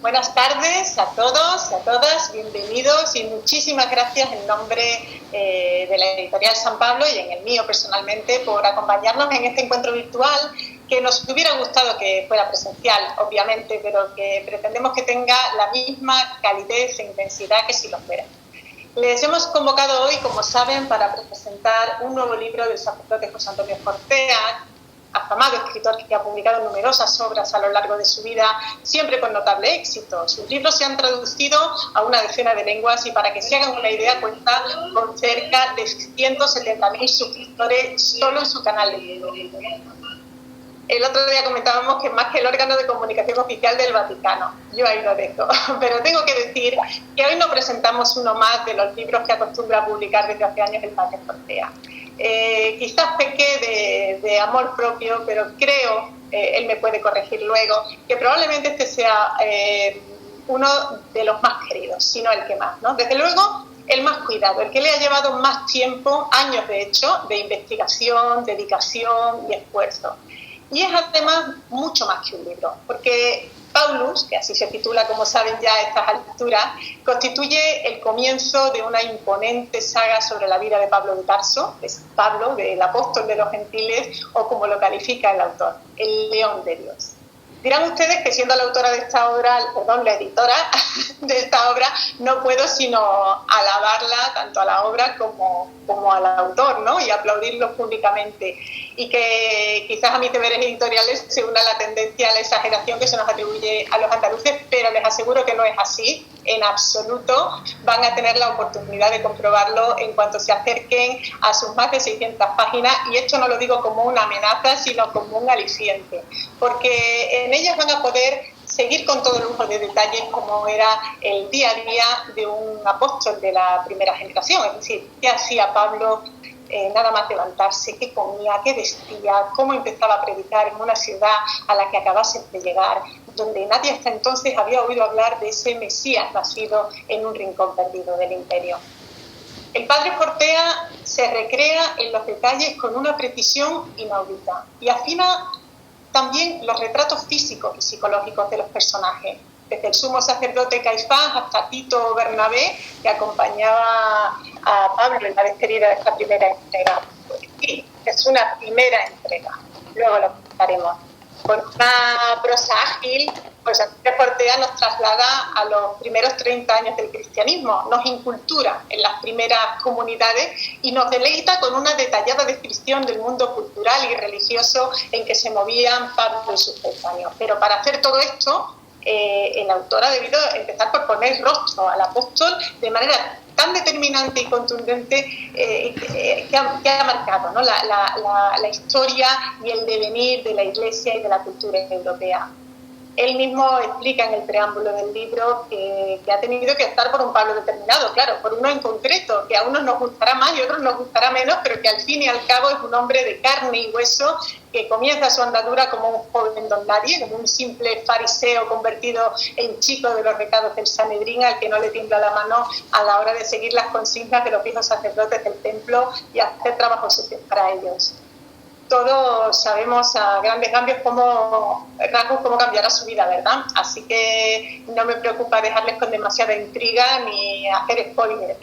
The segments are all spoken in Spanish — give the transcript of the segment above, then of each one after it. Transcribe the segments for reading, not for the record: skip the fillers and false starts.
Buenas tardes a todos, a todas, bienvenidos y muchísimas gracias en nombre de la Editorial San Pablo y en el mío personalmente por acompañarnos en este encuentro virtual que nos hubiera gustado que fuera presencial, obviamente, pero que pretendemos que tenga la misma calidez e intensidad que si lo fuera. Les hemos convocado hoy, como saben, para presentar un nuevo libro del sacerdote José Antonio Fortea, afamado escritor que ha publicado numerosas obras a lo largo de su vida, siempre con notable éxito. Sus libros se han traducido a una decena de lenguas y, para que se hagan una idea, cuenta con cerca de 170.000 suscriptores solo en su canal de YouTube. El otro día comentábamos que es más que el órgano de comunicación oficial del Vaticano. Yo ahí lo dejo. Pero tengo que decir que hoy no presentamos uno más de los libros que acostumbra publicar desde hace años el padre Fortea. Quizás pequé de amor propio, pero creo, él me puede corregir luego, que probablemente este sea uno de los más queridos, si no el que más, ¿no? Desde luego, el más cuidado, el que le ha llevado más tiempo, años de hecho, de investigación, dedicación y esfuerzo. Y es además mucho más que un libro, porque Paulus, que así se titula, como saben ya a estas alturas, constituye el comienzo de una imponente saga sobre la vida de Pablo de Tarso, es Pablo, del apóstol de los gentiles, o como lo califica el autor, el león de Dios. Dirán ustedes que siendo la autora de esta obra, la editora de esta obra, no puedo sino alabarla tanto a la obra como al autor, ¿no? Y aplaudirlo públicamente. Y que quizás a mis deberes editoriales se una la tendencia a la exageración que se nos atribuye a los andaluces, pero les aseguro que no es así, en absoluto. Van a tener la oportunidad de comprobarlo en cuanto se acerquen a sus más de 600 páginas, y esto no lo digo como una amenaza, sino como un aliciente, porque en ellas van a poder seguir con todo lujo de detalles como era el día a día de un apóstol de la primera generación, es decir, qué hacía Pablo nada más levantarse, qué comía, qué vestía, cómo empezaba a predicar en una ciudad a la que acabase de llegar, donde nadie hasta entonces había oído hablar de ese Mesías nacido en un rincón perdido del imperio. El padre Fortea se recrea en los detalles con una precisión inaudita y afina también los retratos físicos y psicológicos de los personajes, desde el sumo sacerdote Caifás hasta Tito Bernabé, que acompañaba a Pablo en la despedida de esta primera entrega. Sí, es una primera entrega, luego lo comentaremos. Con una prosa ágil, pues Antonio Fortea nos traslada a los primeros 30 años del cristianismo, nos incultura en las primeras comunidades y nos deleita con una detallada descripción del mundo cultural y religioso en que se movían Pablo y sus coetáneos. Pero para hacer todo esto, el autor ha debido empezar por poner rostro al apóstol de manera tan determinante y contundente que ha marcado, ¿no? la historia y el devenir de la Iglesia y de la cultura europea. Él mismo explica en el preámbulo del libro que ha tenido que optar por un Pablo determinado, claro, por uno en concreto, que a unos nos gustará más y a otros nos gustará menos, pero que al fin y al cabo es un hombre de carne y hueso que comienza su andadura como un joven don nadie, como un simple fariseo convertido en chico de los recados del Sanedrín, al que no le tiembla la mano a la hora de seguir las consignas de los viejos sacerdotes del templo y hacer trabajos sucios para ellos. Todos sabemos a grandes rasgos cómo cambiará su vida, ¿verdad? Así que no me preocupa dejarles con demasiada intriga ni hacer spoilers.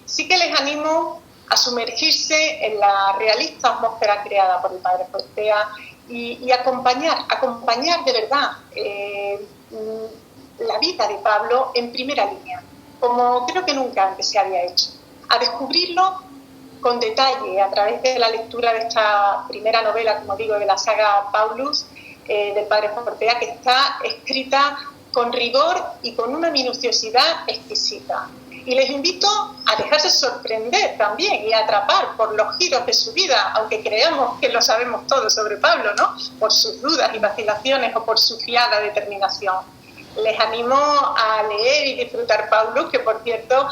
Sí que les animo a sumergirse en la realista atmósfera creada por el padre Fortea y acompañar de verdad la vida de Pablo en primera línea, como creo que nunca antes se había hecho, a descubrirlo con detalle a través de la lectura de esta primera novela, como digo, de la saga Paulus, del padre Fortea, que está escrita con rigor y con una minuciosidad exquisita. Y les invito a dejarse sorprender también y a atrapar por los giros de su vida, aunque creamos que lo sabemos todo sobre Pablo, ¿no? Por sus dudas y vacilaciones o por su fiada determinación. Les animo a leer y disfrutar Paulus, que por cierto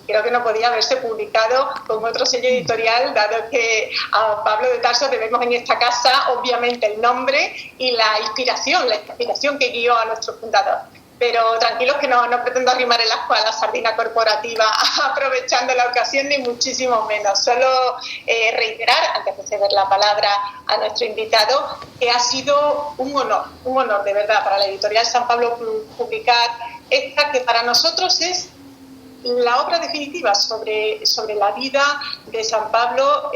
creo que no podía haberse publicado con otro sello editorial, dado que a Pablo de Tarso debemos en esta casa obviamente el nombre y la inspiración que guió a nuestro fundador. pero tranquilos que no pretendo arrimar el asco a la sardina corporativa aprovechando la ocasión, ni muchísimo menos. Solo reiterar, antes de ceder la palabra a nuestro invitado, que ha sido un honor de verdad para la editorial San Pablo publicar esta, que para nosotros es la obra definitiva sobre la vida de San Pablo,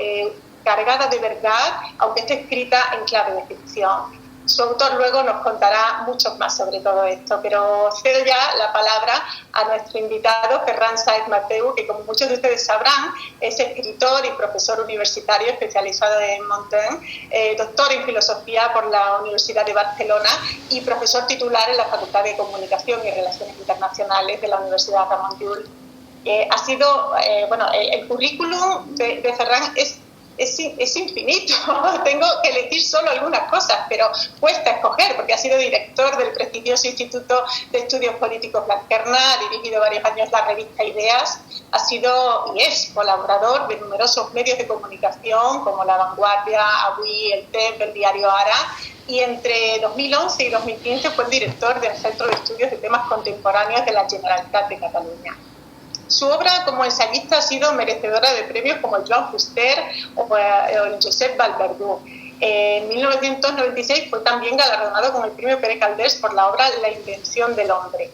cargada de verdad, aunque esté escrita en clave de ficción. Su autor luego nos contará mucho más sobre todo esto, pero cedo ya la palabra a nuestro invitado, Ferran Sáez Mateu, que como muchos de ustedes sabrán, es escritor y profesor universitario especializado en Montaigne, doctor en filosofía por la Universidad de Barcelona y profesor titular en la Facultad de Comunicación y Relaciones Internacionales de la Universidad Ramon Llull. Ha sido, el currículum de Ferran es infinito. Tengo que elegir solo algunas cosas, pero cuesta escoger, porque ha sido director del prestigioso Instituto de Estudios Políticos Blanquerna, ha dirigido varios años la revista Ideas, ha sido y es colaborador de numerosos medios de comunicación como La Vanguardia, Avui, El Temps, El Diario Ara, y entre 2011 y 2015 fue el director del Centro de Estudios de Temas Contemporáneos de la Generalitat de Cataluña. Su obra como ensayista ha sido merecedora de premios como el Joan Fuster o el Josep Vallverdú. En 1996 fue también galardonado con el premio Pere Calders por la obra La invención del hombre.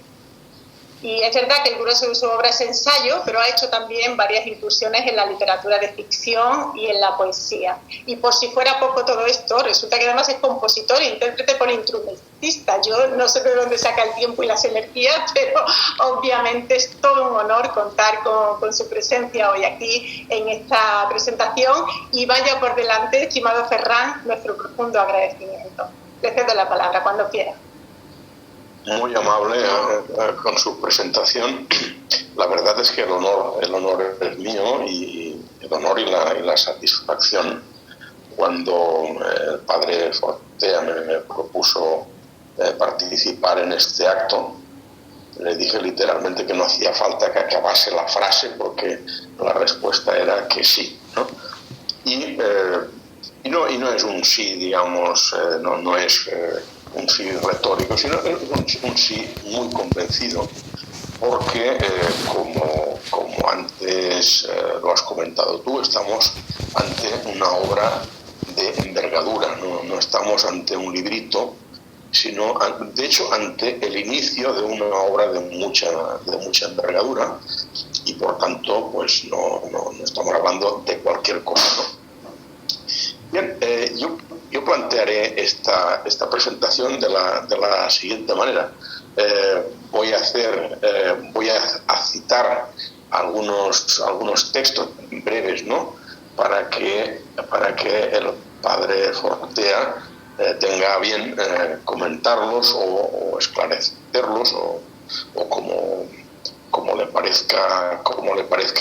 Y es verdad que el grueso de su obra es ensayo, pero ha hecho también varias incursiones en la literatura de ficción y en la poesía. Y por si fuera poco todo esto, resulta que además es compositor e intérprete poliinstrumentista. Yo no sé de dónde saca el tiempo y las energías, pero obviamente es todo un honor contar con su presencia hoy aquí en esta presentación. Y vaya por delante, estimado Ferran, nuestro profundo agradecimiento. Le cedo la palabra cuando quiera. Muy amable con su presentación. La verdad es que el honor es mío, y el honor y la satisfacción. Cuando el padre Fortea me propuso participar en este acto, le dije literalmente que no hacía falta que acabase la frase porque la respuesta era que sí, ¿no? Y no es un sí, digamos, no es un sí retórico, sino un sí muy convencido, porque como antes lo has comentado tú, estamos ante una obra de envergadura, no estamos ante un librito, sino de hecho ante el inicio de una obra de mucha envergadura, y por tanto pues no estamos hablando de cualquier cosa, ¿no? Bien, yo plantearé esta presentación de la siguiente manera. Voy a citar algunos textos breves, ¿no? Para que el padre Fortea tenga bien comentarlos o esclarecerlos o como le parezca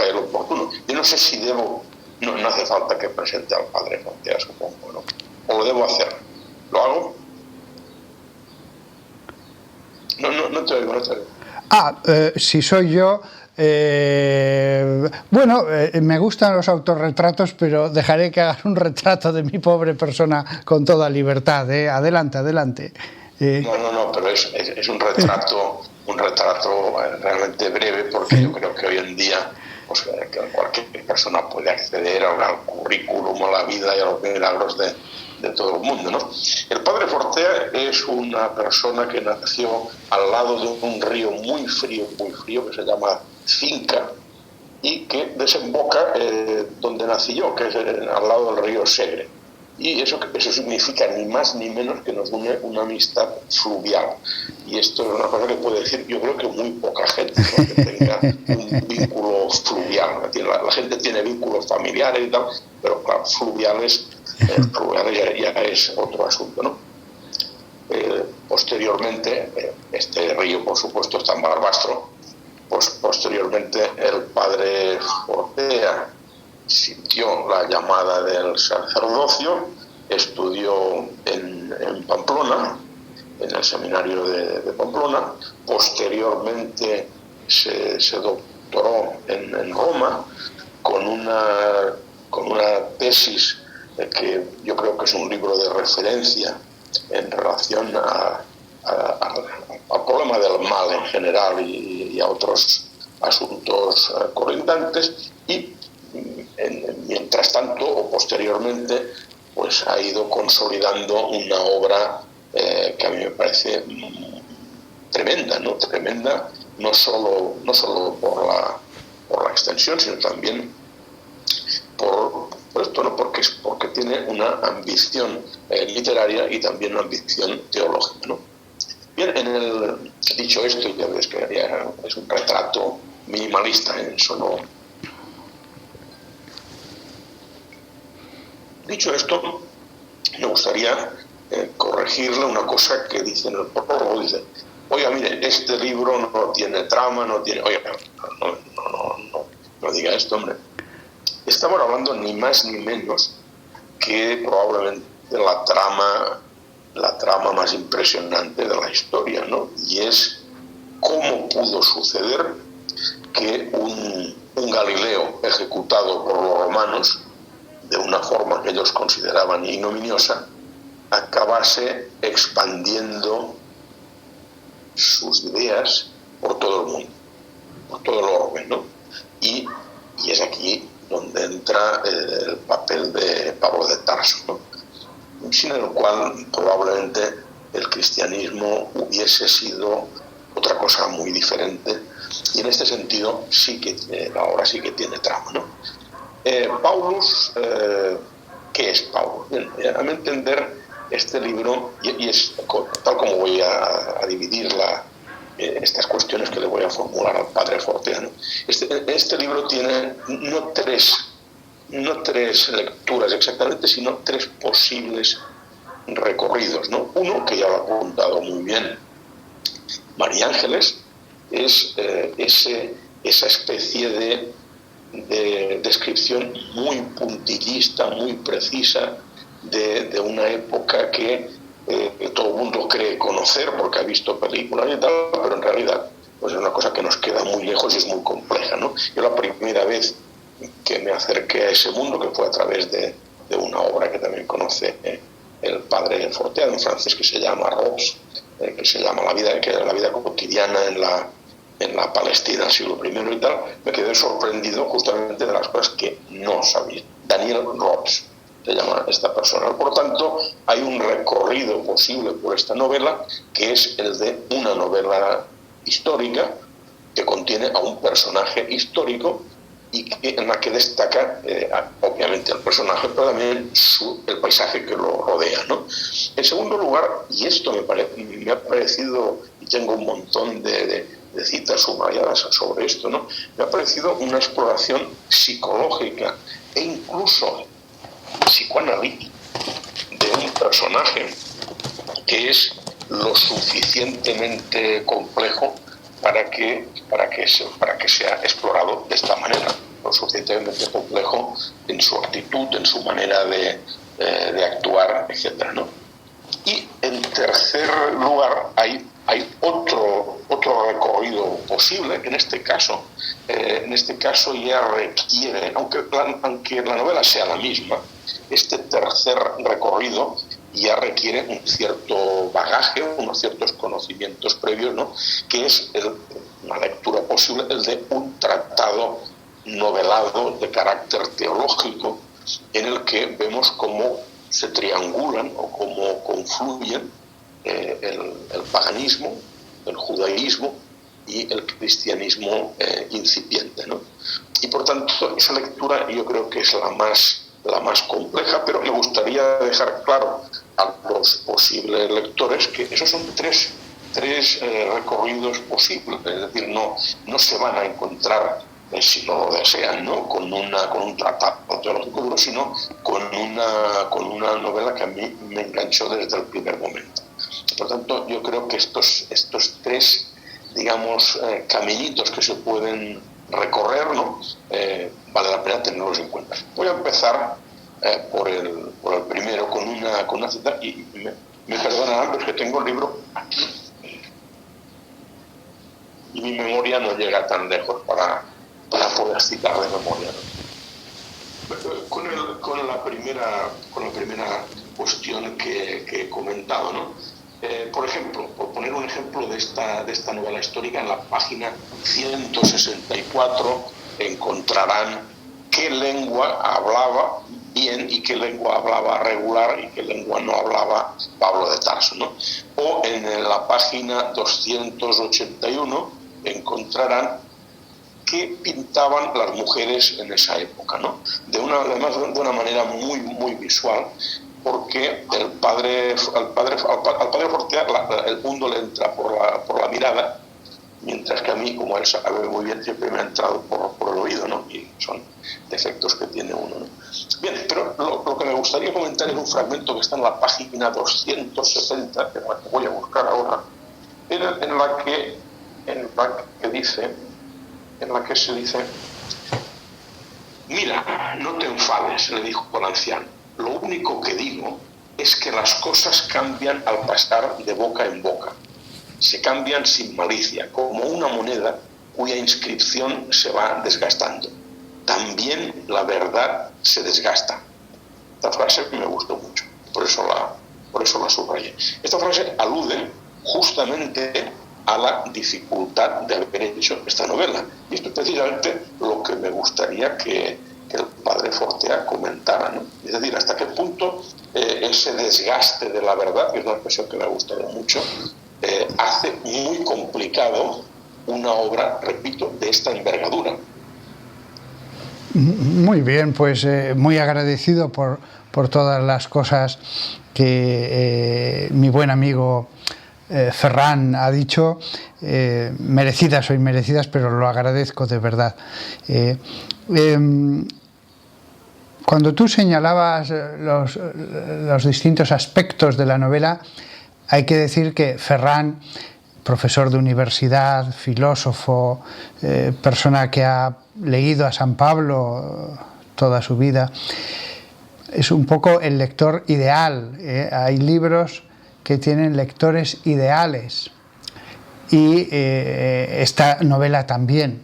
a él oportuno. Yo no sé si debo. No hace falta que presente al padre Fortea, supongo, ¿no? ¿O lo debo hacer? ¿Lo hago? No te oigo. Si soy yo... me gustan los autorretratos, pero dejaré que hagan un retrato de mi pobre persona con toda libertad. Adelante. No, pero es un retrato realmente breve, porque yo creo que hoy en día pues que cualquier persona puede acceder al currículum, a la vida y a los milagros de todo el mundo, ¿no? El padre Fortea es una persona que nació al lado de un río muy frío, que se llama Cinca, y que desemboca donde nací yo, que es al lado del río Segre. Y eso significa ni más ni menos que nos une una amistad fluvial. Y esto es una cosa que puede decir, yo creo que muy poca gente, ¿no? Que tenga un vínculo fluvial. La gente tiene vínculos familiares y tal, pero claro, fluviales ya es otro asunto, ¿no? Posteriormente, este río, por supuesto, está en Barbastro. Pues posteriormente el padre Fortea sintió la llamada del sacerdocio, estudió en Pamplona, en el seminario de Pamplona, posteriormente se doctoró en Roma con una tesis que yo creo que es un libro de referencia en relación a al problema del mal en general y a otros asuntos colindantes, y mientras tanto o posteriormente pues ha ido consolidando una obra que a mí me parece tremenda, no solo por la extensión, sino también por esto, ¿no? Porque tiene una ambición literaria y también una ambición teológica, ¿no? Bien, dicho esto, ya ves que ya es un retrato minimalista, eso no. Dicho esto, me gustaría corregirle una cosa que dice en el prólogo. Dice: oiga, mire, este libro no tiene trama, no tiene... Oiga, no diga esto, hombre. Estamos hablando ni más ni menos que probablemente la trama más impresionante de la historia, ¿no? Y es cómo pudo suceder que un Galileo ejecutado por los romanos de una forma que ellos consideraban ignominiosa acabase expandiendo sus ideas por todo el mundo, por todo el orbe, ¿no? Y es aquí donde entra el papel de Pablo de Tarso, ¿no? Sin el cual probablemente el cristianismo hubiese sido otra cosa muy diferente, y en este sentido ahora sí que tiene trama, ¿no? Paulus, ¿qué es Paulus? Bien, a mi entender, este libro, y es tal como voy a dividir estas cuestiones que le voy a formular al padre Forteano. Este libro tiene no tres lecturas exactamente, sino tres posibles recorridos, ¿no? Uno, que ya lo ha apuntado muy bien María Ángeles, es esa especie de descripción muy puntillista, muy precisa de una época que todo el mundo cree conocer porque ha visto películas y tal, pero en realidad pues es una cosa que nos queda muy lejos y es muy compleja, ¿no? Yo la primera vez que me acerqué a ese mundo, que fue a través de una obra que también conoce el padre Forteano, en francés, que se llama Robes, que se llama la vida cotidiana en la Palestina del siglo I y tal, me quedé sorprendido justamente de las cosas que no sabía. Daniel Robes se llama esta persona. Por lo tanto, hay un recorrido posible por esta novela, que es el de una novela histórica que contiene a un personaje histórico y en la que destaca obviamente el personaje, pero también el paisaje que lo rodea, ¿no? En segundo lugar, y esto me ha parecido, y tengo un montón de citas subrayadas sobre esto, ¿no? Me ha parecido una exploración psicológica e incluso psicoanalítica de un personaje que es lo suficientemente complejo para que sea explorado de esta manera, lo suficientemente complejo en su actitud, en su manera de actuar, etcétera, ¿no? Y en tercer lugar hay otro recorrido posible, que en este caso ya requiere, aunque la novela sea la misma, este tercer recorrido ya requiere un cierto bagaje, unos ciertos conocimientos previos, ¿no? Que es una lectura posible, el de un tratado novelado de carácter teológico, en el que vemos cómo se triangulan o cómo confluyen el paganismo, el judaísmo y el cristianismo incipiente, ¿no? Y por tanto esa lectura yo creo que es la más compleja, pero me gustaría dejar claro a los posibles lectores que esos son tres recorridos posibles, es decir, no se van a encontrar, si no lo desean, ¿no? con un tratado teológico duro, sino con una novela que a mí me enganchó desde el primer momento. Por tanto, yo creo que estos tres, digamos, caminitos que se pueden recorrer, ¿no? Vale la pena tenerlos en cuenta. Voy a empezar por el primero con una cita, y me perdonarán, pero es que tengo el libro aquí y mi memoria no llega tan lejos para poder citar de memoria, ¿no? Con la primera cuestión que he comentado, ¿no? Por ejemplo, por poner un ejemplo de esta novela histórica, en la página 164 encontrarán qué lengua hablaba bien y qué lengua hablaba regular y qué lengua no hablaba Pablo de Tarso, ¿no? O en la página 281 encontrarán qué pintaban las mujeres en esa época, ¿no? Además de una manera muy, muy visual, porque al padre Fortea el mundo le entra por la mirada, mientras que a mí, como él sabe muy bien, siempre me ha entrado por el oído, ¿no? Y son defectos que tiene uno, ¿no? Bien, pero lo que me gustaría comentar es un fragmento que está en la página 260, que voy a buscar ahora, en la que se dice: mira, no te enfades, le dijo el anciano. Lo único que digo es que las cosas cambian al pasar de boca en boca. Se cambian sin malicia, como una moneda cuya inscripción se va desgastando. También la verdad se desgasta. Esta frase me gustó mucho, por eso la subrayé. Esta frase alude justamente a la dificultad de haber hecho esta novela. Y esto es precisamente lo que me gustaría que el padre Fortea comentara, ¿no? Es decir, hasta qué punto ese desgaste de la verdad, que es una expresión que me ha gustado mucho, hace muy complicado una obra, repito, de esta envergadura. Muy bien, pues muy agradecido por todas las cosas que mi buen amigo Ferran ha dicho, merecidas o inmerecidas, pero lo agradezco de verdad. Cuando tú señalabas los distintos aspectos de la novela, hay que decir que Ferran, profesor de universidad, filósofo, persona que ha leído a San Pablo toda su vida, es un poco el lector ideal. Hay libros que tienen lectores ideales y esta novela también.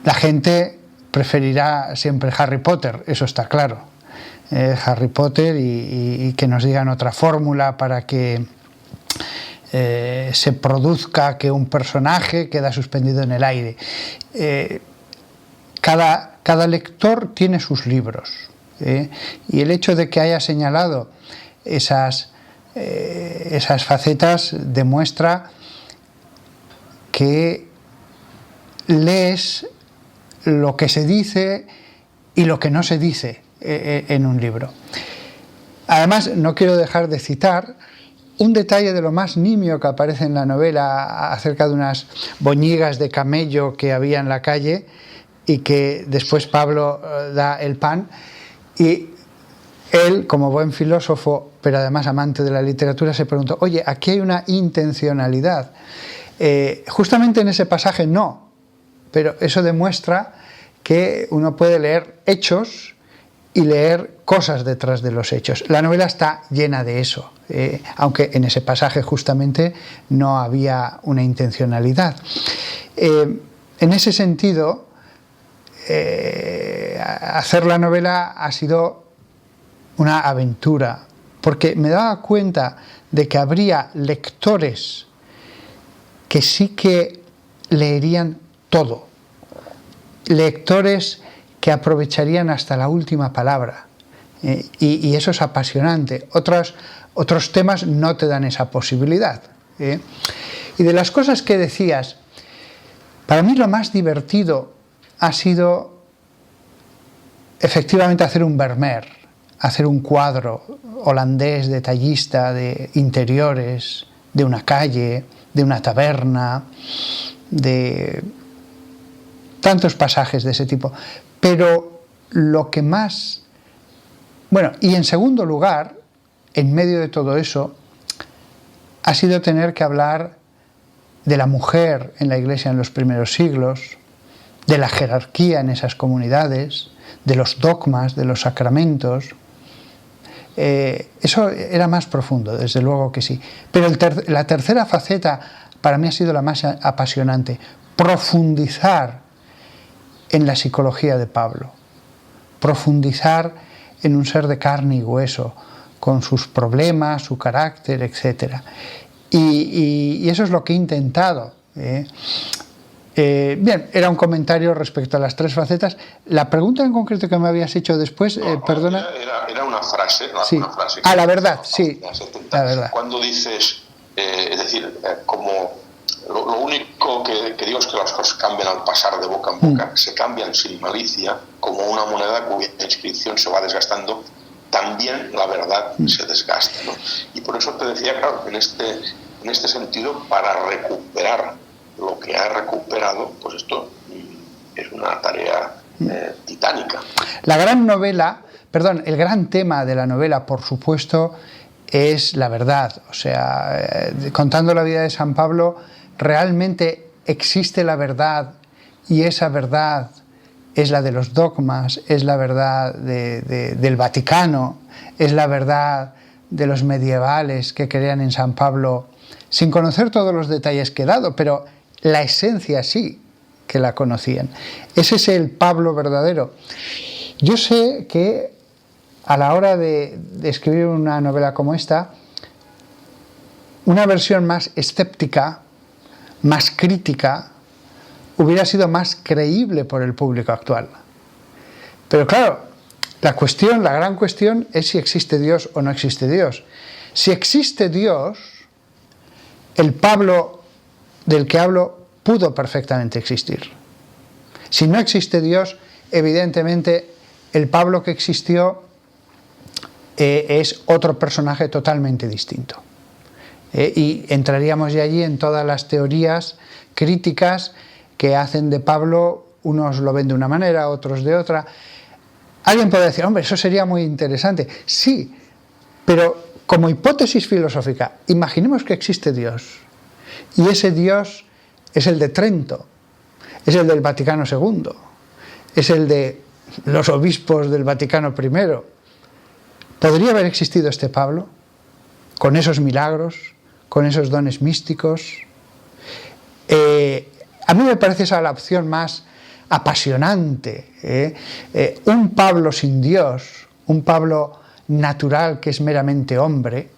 La gente preferirá siempre Harry Potter, eso está claro. Harry Potter y que nos digan otra fórmula para que se produzca que un personaje queda suspendido en el aire. Cada lector tiene sus libros, y el hecho de que haya señalado esas facetas demuestra que lees lo que se dice y lo que no se dice en un libro. Además, no quiero dejar de citar un detalle de lo más nimio que aparece en la novela acerca de unas boñigas de camello que había en la calle y que después Pablo da el pan, y él, como buen filósofo, pero además amante de la literatura, se preguntó: oye, aquí hay una intencionalidad. Justamente en ese pasaje no, pero eso demuestra que uno puede leer hechos y leer cosas detrás de los hechos. La novela está llena de eso, aunque en ese pasaje justamente no había una intencionalidad. En ese sentido, hacer la novela ha sido una aventura, porque me daba cuenta de que habría lectores que sí que leerían todo, lectores que aprovecharían hasta la última palabra, y eso es apasionante. Otros temas no te dan esa posibilidad. Y de las cosas que decías, para mí lo más divertido ha sido efectivamente hacer un Vermeer, hacer un cuadro holandés detallista de interiores, de una calle, de una taberna, de tantos pasajes de ese tipo. Pero lo que más... Bueno, y en segundo lugar, en medio de todo eso, ha sido tener que hablar de la mujer en la Iglesia en los primeros siglos, de la jerarquía en esas comunidades, de los dogmas, de los sacramentos. Eso era más profundo, desde luego que sí. Pero la tercera faceta para mí ha sido la más apasionante: profundizar en la psicología de Pablo, profundizar en un ser de carne y hueso, con sus problemas, su carácter, etc. Y eso es lo que he intentado. Bien, era un comentario respecto a las tres facetas. La pregunta en concreto que me habías hecho después, perdona. Era una frase. Sí. Una frase La verdad, sí. La verdad. Cuando dices, es decir, como lo único que digo es que las cosas cambian al pasar de boca en boca, se cambian sin malicia, como una moneda cuya inscripción se va desgastando, también la verdad se desgasta, ¿no? Y por eso te decía, claro, en este sentido, para recuperar lo que ha recuperado, pues esto es una tarea titánica. La gran novela, el gran tema de la novela, por supuesto, es la verdad. O sea, contando la vida de San Pablo, realmente existe la verdad, y esa verdad es la de los dogmas, es la verdad del Vaticano, es la verdad de los medievales que creían en San Pablo, sin conocer todos los detalles que he dado, pero la esencia sí que la conocían. Ese es el Pablo verdadero. Yo sé que a la hora de escribir una novela como esta, una versión más escéptica, más crítica, hubiera sido más creíble por el público actual. Pero claro, la gran cuestión es si existe Dios o no existe Dios. Si existe Dios, el Pablo del que hablo pudo perfectamente existir. Si no existe Dios, evidentemente el Pablo que existió es otro personaje totalmente distinto. Y entraríamos ya allí en todas las teorías críticas que hacen de Pablo, unos lo ven de una manera, otros de otra. Alguien puede decir, hombre, eso sería muy interesante. Sí, pero como hipótesis filosófica, imaginemos que existe Dios, y ese Dios es el de Trento, es el del Vaticano II, es el de los obispos del Vaticano I. ¿Podría haber existido este Pablo con esos milagros, con esos dones místicos? A mí me parece esa la opción más apasionante. Un Pablo sin Dios, un Pablo natural que es meramente hombre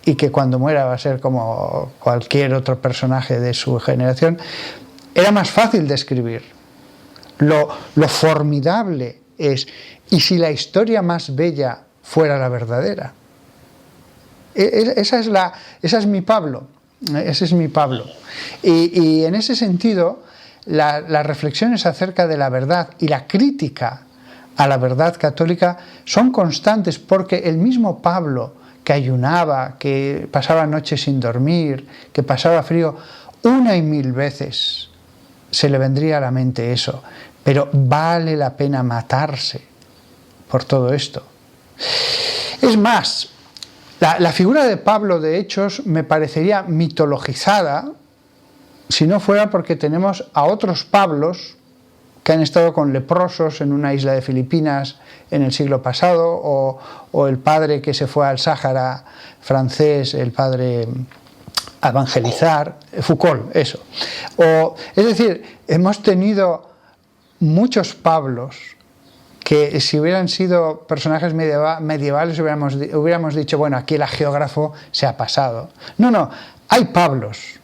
y que cuando muera va a ser como cualquier otro personaje de su generación, era más fácil de escribir. Lo formidable es, ¿y si la historia más bella fuera la verdadera? Esa es mi Pablo. Ese es mi Pablo. Y en ese sentido, las reflexiones acerca de la verdad y la crítica a la verdad católica son constantes, porque el mismo Pablo, que ayunaba, que pasaba noches sin dormir, que pasaba frío, una y mil veces se le vendría a la mente eso. Pero vale la pena matarse por todo esto. Es más, la figura de Pablo, de Hechos, me parecería mitologizada si no fuera porque tenemos a otros Pablos que han estado con leprosos en una isla de Filipinas en el siglo pasado, o el padre que se fue al Sáhara francés, el padre a evangelizar, Foucault, eso. Es decir, hemos tenido muchos Pablos que, si hubieran sido personajes medievales, hubiéramos dicho, bueno, aquí el geógrafo se ha pasado. No, hay Pablos.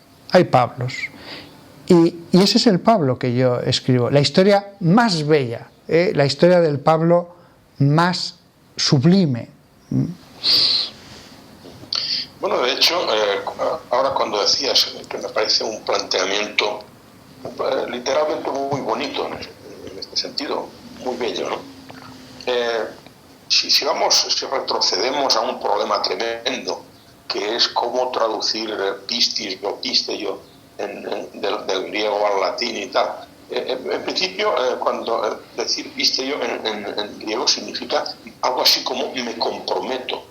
Y ese es el Pablo que yo escribo, la historia más bella, la historia del Pablo más sublime. Bueno, de hecho, ahora cuando decías que me parece un planteamiento literalmente muy bonito en este sentido, muy bello, ¿no? Si retrocedemos a un problema tremendo, que es cómo traducir pistis o pisteio del griego al latín y tal. En principio, cuando decir pisteio en griego significa algo así como me comprometo.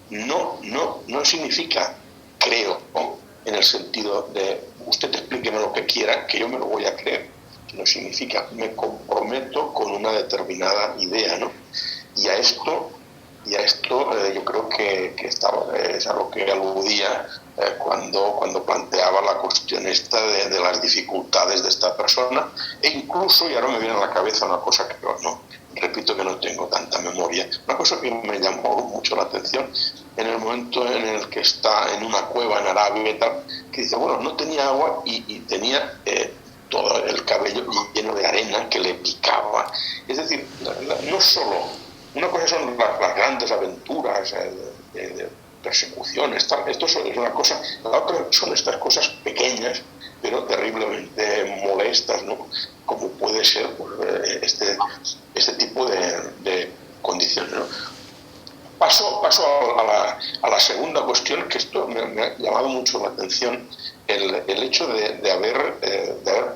No significa creo, ¿no? En el sentido de usted explíqueme lo que quiera, que yo me lo voy a creer. No significa me comprometo con una determinada idea, ¿no? Y a esto Y a esto yo creo que es a lo que aludía cuando planteaba la cuestión esta de las dificultades de esta persona, e incluso, y ahora me viene a la cabeza una cosa que no, repito que no tengo tanta memoria, una cosa que me llamó mucho la atención en el momento en el que está en una cueva en Arabia y tal, que dice, bueno, no tenía agua y tenía todo el cabello lleno de arena que le picaba. Es decir, no solo... Una cosa son las grandes aventuras de persecuciones, tal. Esto es una cosa. La otra son estas cosas pequeñas, pero terriblemente molestas, ¿no? Como puede ser pues, este tipo de condiciones, ¿no? Paso a la segunda cuestión, que esto me ha llamado mucho la atención, el hecho de haber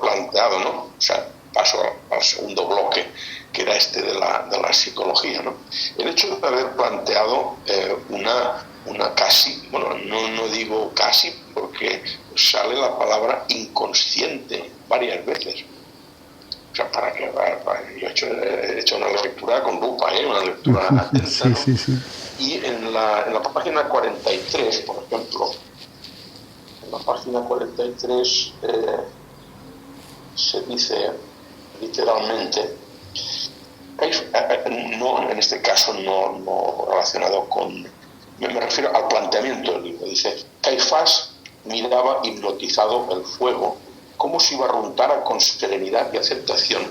planteado, ¿no? O sea, paso al segundo bloque, que era de la psicología, ¿no? El hecho de haber planteado una casi, bueno, no digo casi porque sale la palabra inconsciente varias veces. O sea, yo he hecho una lectura con lupa, una lectura atenta, ¿no? Sí. Y en la página 43, por ejemplo, en la página 43 se dice literalmente, no, en este caso no relacionado con, me refiero al planteamiento del libro, dice, Caifás miraba hipnotizado el fuego como si barruntara con serenidad y aceptación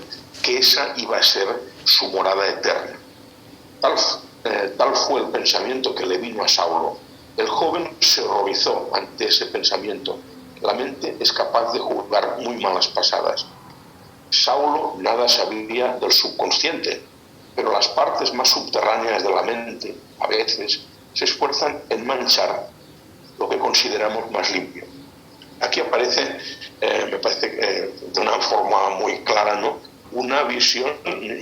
que esa iba a ser su morada eterna. Tal fue el pensamiento que le vino a Saulo. El joven se horrorizó ante ese pensamiento. La mente es capaz de jugar muy malas pasadas. Saulo nada sabía del subconsciente, pero las partes más subterráneas de la mente, a veces, se esfuerzan en manchar lo que consideramos más limpio. Aquí aparece, me parece de una forma muy clara, ¿no? Una visión,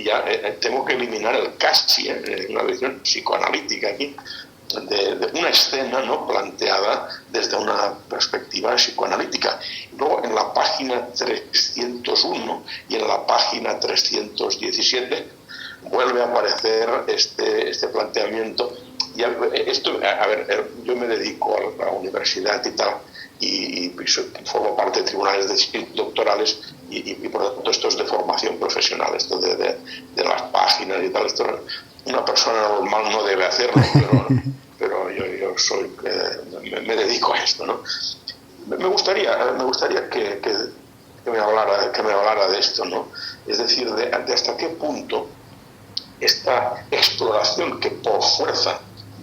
ya tengo que eliminar el casi, una visión psicoanalítica aquí, de una escena, ¿no? Planteada desde una perspectiva psicoanalítica. Luego en la página 301 y en la página 317 vuelve a aparecer este planteamiento. Y esto, a ver, yo me dedico a la universidad y tal, y formo parte de tribunales doctorales y por lo tanto esto es de formación profesional, esto de las páginas y tal. Esto una persona normal no debe hacerlo, pero yo soy, me dedico a esto, ¿no? Me gustaría que me hablara de esto, ¿no? Es decir, de hasta qué punto esta exploración que por fuerza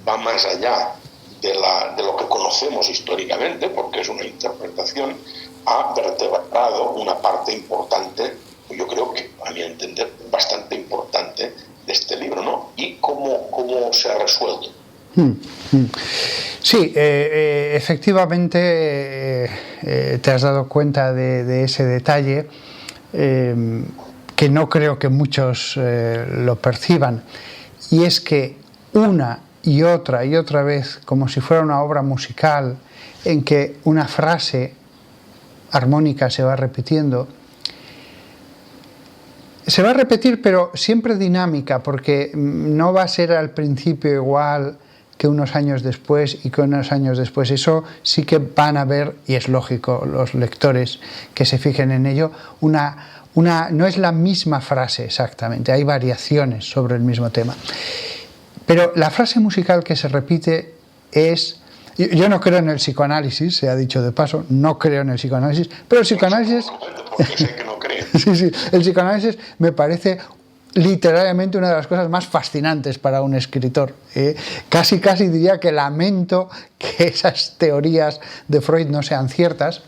va más allá de lo que conocemos históricamente, porque es una interpretación, ha vertebrado una parte importante, yo creo que, a mi entender, bastante importante de este libro, ¿no? Y cómo se ha resuelto. Sí, efectivamente te has dado cuenta de ese detalle que no creo que muchos lo perciban, y es que una y otra vez, como si fuera una obra musical en que una frase armónica se va repitiendo, se va a repetir, pero siempre dinámica, porque no va a ser al principio igual que unos años después y que unos años después. Eso sí que van a ver, y es lógico, los lectores que se fijen en ello, no es la misma frase exactamente, hay variaciones sobre el mismo tema. Pero la frase musical que se repite es... Yo no creo en el psicoanálisis, se ha dicho de paso, no creo en el psicoanálisis, pero el psicoanálisis... Porque sé que no creo. Sí, el psicoanálisis me parece literariamente una de las cosas más fascinantes para un escritor. Casi diría que lamento que esas teorías de Freud no sean ciertas.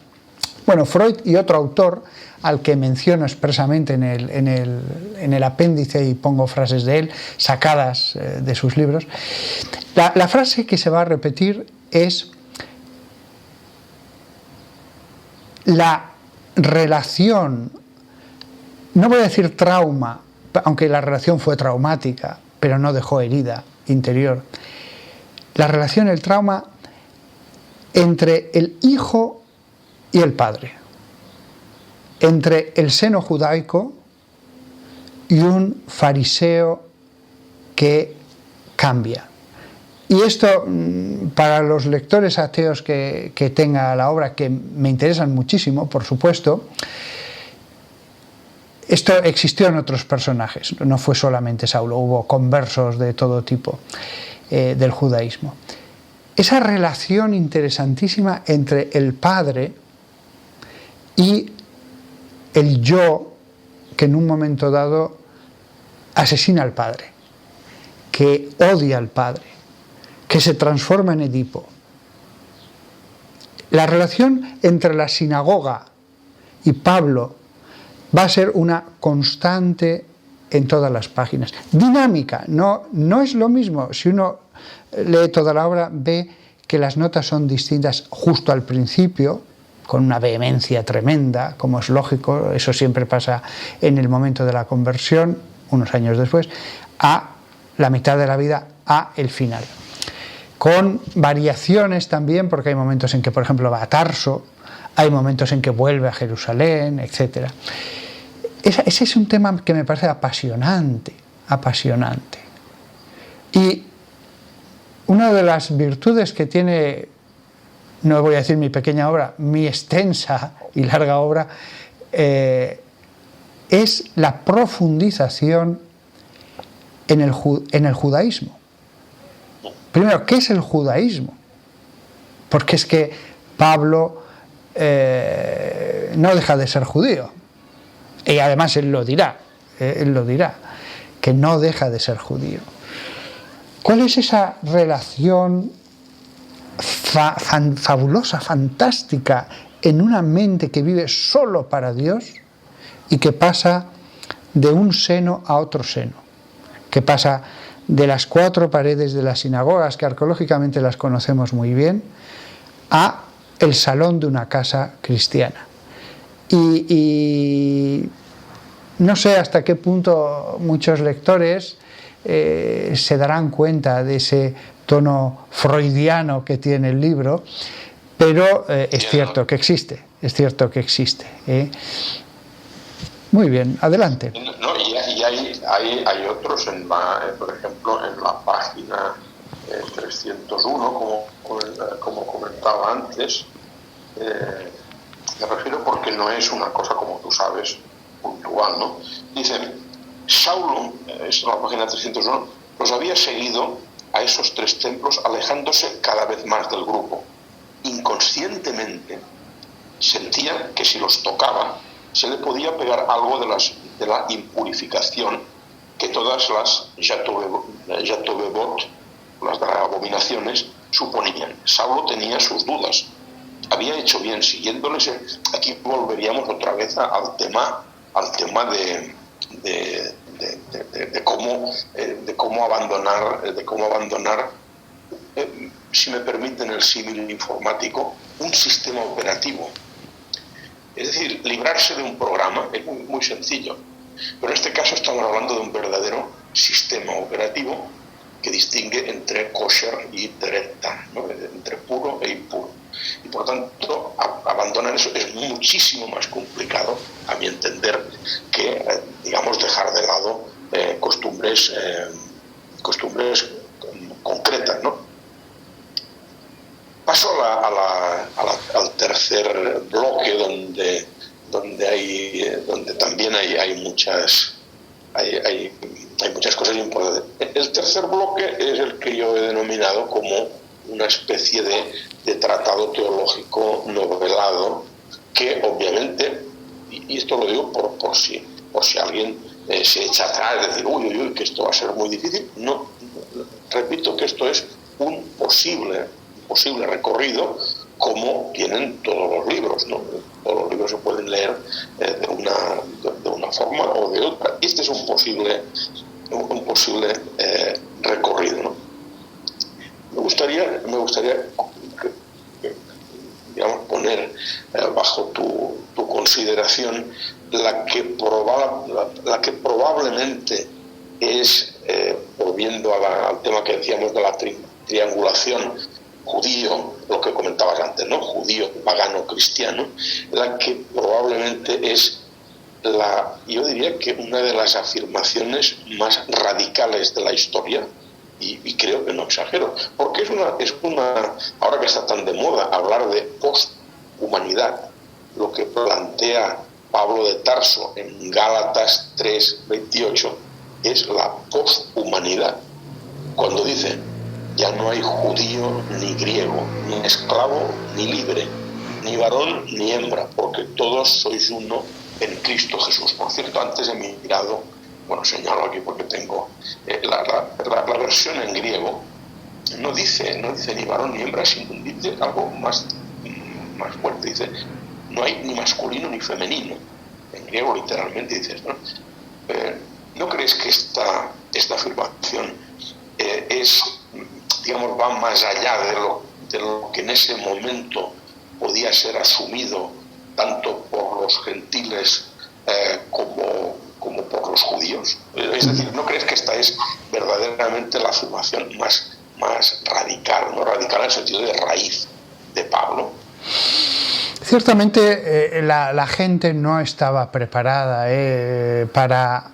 Bueno, Freud y otro autor al que menciono expresamente en el apéndice, y pongo frases de él sacadas de sus libros. La frase que se va a repetir es: la relación, no voy a decir trauma, aunque la relación fue traumática, pero no dejó herida interior, la relación, el trauma entre el hijo y el padre, entre el seno judaico y un fariseo que cambia, Y esto, para los lectores ateos que tenga la obra, que me interesan muchísimo, por supuesto, esto existió en otros personajes, no fue solamente Saulo, hubo conversos de todo tipo del judaísmo. Esa relación interesantísima entre el padre y el yo que en un momento dado asesina al padre, que odia al padre, que se transforma en Edipo. La relación entre la sinagoga y Pablo va a ser una constante en todas las páginas. Dinámica, no es lo mismo. Si uno lee toda la obra, ve que las notas son distintas justo al principio, con una vehemencia tremenda, como es lógico, eso siempre pasa en el momento de la conversión, unos años después, a la mitad de la vida, a el final. Con variaciones también, porque hay momentos en que, por ejemplo, va a Tarso, hay momentos en que vuelve a Jerusalén, etc. Ese es un tema que me parece apasionante. Y una de las virtudes que tiene, no voy a decir mi pequeña obra, mi extensa y larga obra, es la profundización en el judaísmo. Primero, ¿qué es el judaísmo? Porque es que Pablo no deja de ser judío. Y además él lo dirá, que no deja de ser judío. ¿Cuál es esa relación fabulosa, fantástica, en una mente que vive solo para Dios y que pasa de un seno a otro seno? Que pasa de las 4 paredes de las sinagogas, que arqueológicamente las conocemos muy bien, a el salón de una casa cristiana. Y no sé hasta qué punto muchos lectores se darán cuenta de ese tono freudiano que tiene el libro, pero es cierto que existe, Muy bien, adelante. No, y hay otros, por ejemplo, en la página 301, como comentaba antes, me refiero porque no es una cosa, como tú sabes, puntual, ¿no? Dice, Saulo, es la página 301, los había seguido a esos 3 templos, alejándose cada vez más del grupo. Inconscientemente sentía que si los tocaba se le podía pegar algo de la impurificación que todas las Yatovebot, las abominaciones, suponían. Saulo tenía sus dudas. Había hecho bien siguiéndoles. Aquí volveríamos otra vez al tema de cómo abandonar, si me permiten el símil informático, un sistema operativo. Es decir, librarse de un programa es muy sencillo, pero en este caso estamos hablando de un verdadero sistema operativo que distingue entre kosher y tereta, ¿no? Entre puro e impuro. Y por tanto, abandonar eso es muchísimo más complicado, a mi entender, que, digamos, dejar de lado costumbres concretas, ¿no? Paso al tercer bloque donde también hay muchas cosas importantes. El tercer bloque es el que yo he denominado como una especie de tratado teológico novelado, que obviamente, y esto lo digo por si alguien se echa atrás, decir, uy, que esto va a ser muy difícil. No, repito que esto es un posible recorrido, como tienen todos los libros, ¿no? Todos los libros se pueden leer de una forma o de otra. Este es un posible recorrido, ¿no? Me gustaría digamos, poner bajo tu consideración la que probablemente es, volviendo al tema que decíamos de la triangulación judío, lo que comentabas antes, ¿no? Judío, pagano, cristiano, la que probablemente es yo diría que una de las afirmaciones más radicales de la historia, y creo que no exagero, porque ahora que está tan de moda hablar de posthumanidad, lo que plantea Pablo de Tarso en Gálatas 3:28 es la posthumanidad, cuando dice: ya no hay judío ni griego, ni esclavo ni libre, ni varón ni hembra, porque todos sois uno en Cristo Jesús. Por cierto, antes he mirado, señalo aquí porque tengo la versión en griego, no dice ni varón ni hembra, sino dice algo más fuerte, dice: no hay ni masculino ni femenino. En griego literalmente dices, ¿no? ¿No crees que esta afirmación va más allá de lo que en ese momento podía ser asumido tanto por los gentiles como por los judíos? Es decir, ¿no crees que esta es verdaderamente la afirmación más radical, no radical en el sentido de raíz de Pablo? Ciertamente la gente no estaba preparada para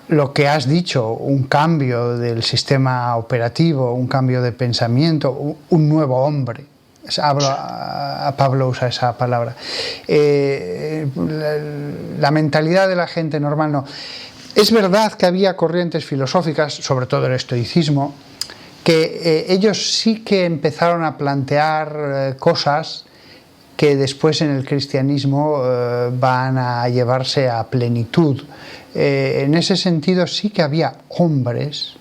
lo que has dicho, un cambio del sistema operativo, un cambio de pensamiento, un nuevo hombre. Pablo usa esa palabra. La mentalidad de la gente normal no. Es verdad que había corrientes filosóficas, sobre todo el estoicismo, que ellos sí que empezaron a plantear cosas que después en el cristianismo van a llevarse a plenitud. En ese sentido sí que había hombres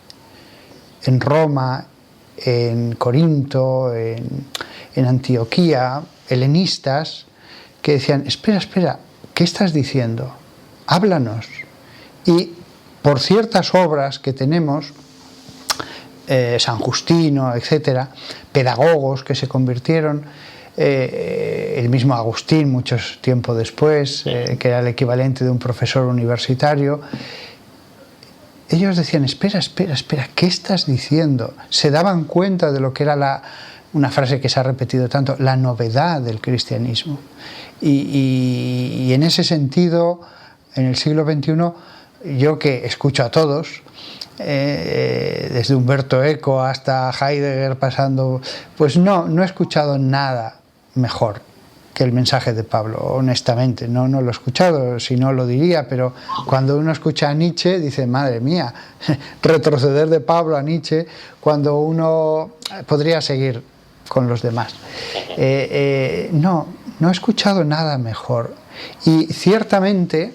en Roma, en Corinto, en Antioquía, helenistas, que decían: espera, ¿qué estás diciendo? Háblanos. Y por ciertas obras que tenemos, San Justino, etcétera, pedagogos que se convirtieron, el mismo Agustín muchos tiempo después, que era el equivalente de un profesor universitario, ellos decían: espera, ¿qué estás diciendo? Se daban cuenta de lo que era una frase que se ha repetido tanto, la novedad del cristianismo. Y en ese sentido, en el siglo XXI, yo que escucho a todos, desde Humberto Eco hasta Heidegger pasando, pues no he escuchado nada mejor que el mensaje de Pablo, honestamente. No lo he escuchado, si no lo diría, pero cuando uno escucha a Nietzsche dice: madre mía, retroceder de Pablo a Nietzsche, cuando uno podría seguir con los demás. No he escuchado nada mejor. Y ciertamente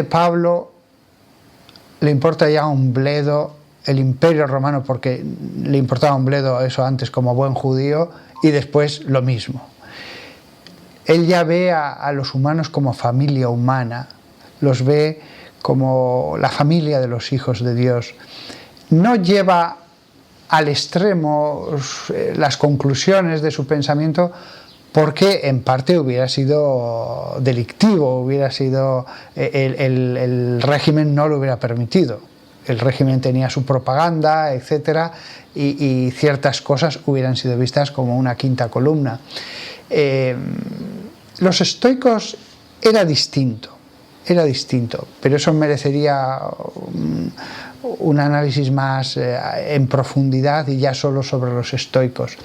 Pablo le importa ya un bledo el Imperio Romano, porque le importaba un bledo eso antes como buen judío, y después lo mismo. Él ya ve a los humanos como familia humana, los ve como la familia de los hijos de Dios. No lleva al extremo las conclusiones de su pensamiento, porque en parte hubiera sido delictivo, el régimen no lo hubiera permitido. El régimen tenía su propaganda, etcétera, y ciertas cosas hubieran sido vistas como una quinta columna. Los estoicos era distinto, pero eso merecería un análisis más en profundidad, y ya solo sobre los estoicos,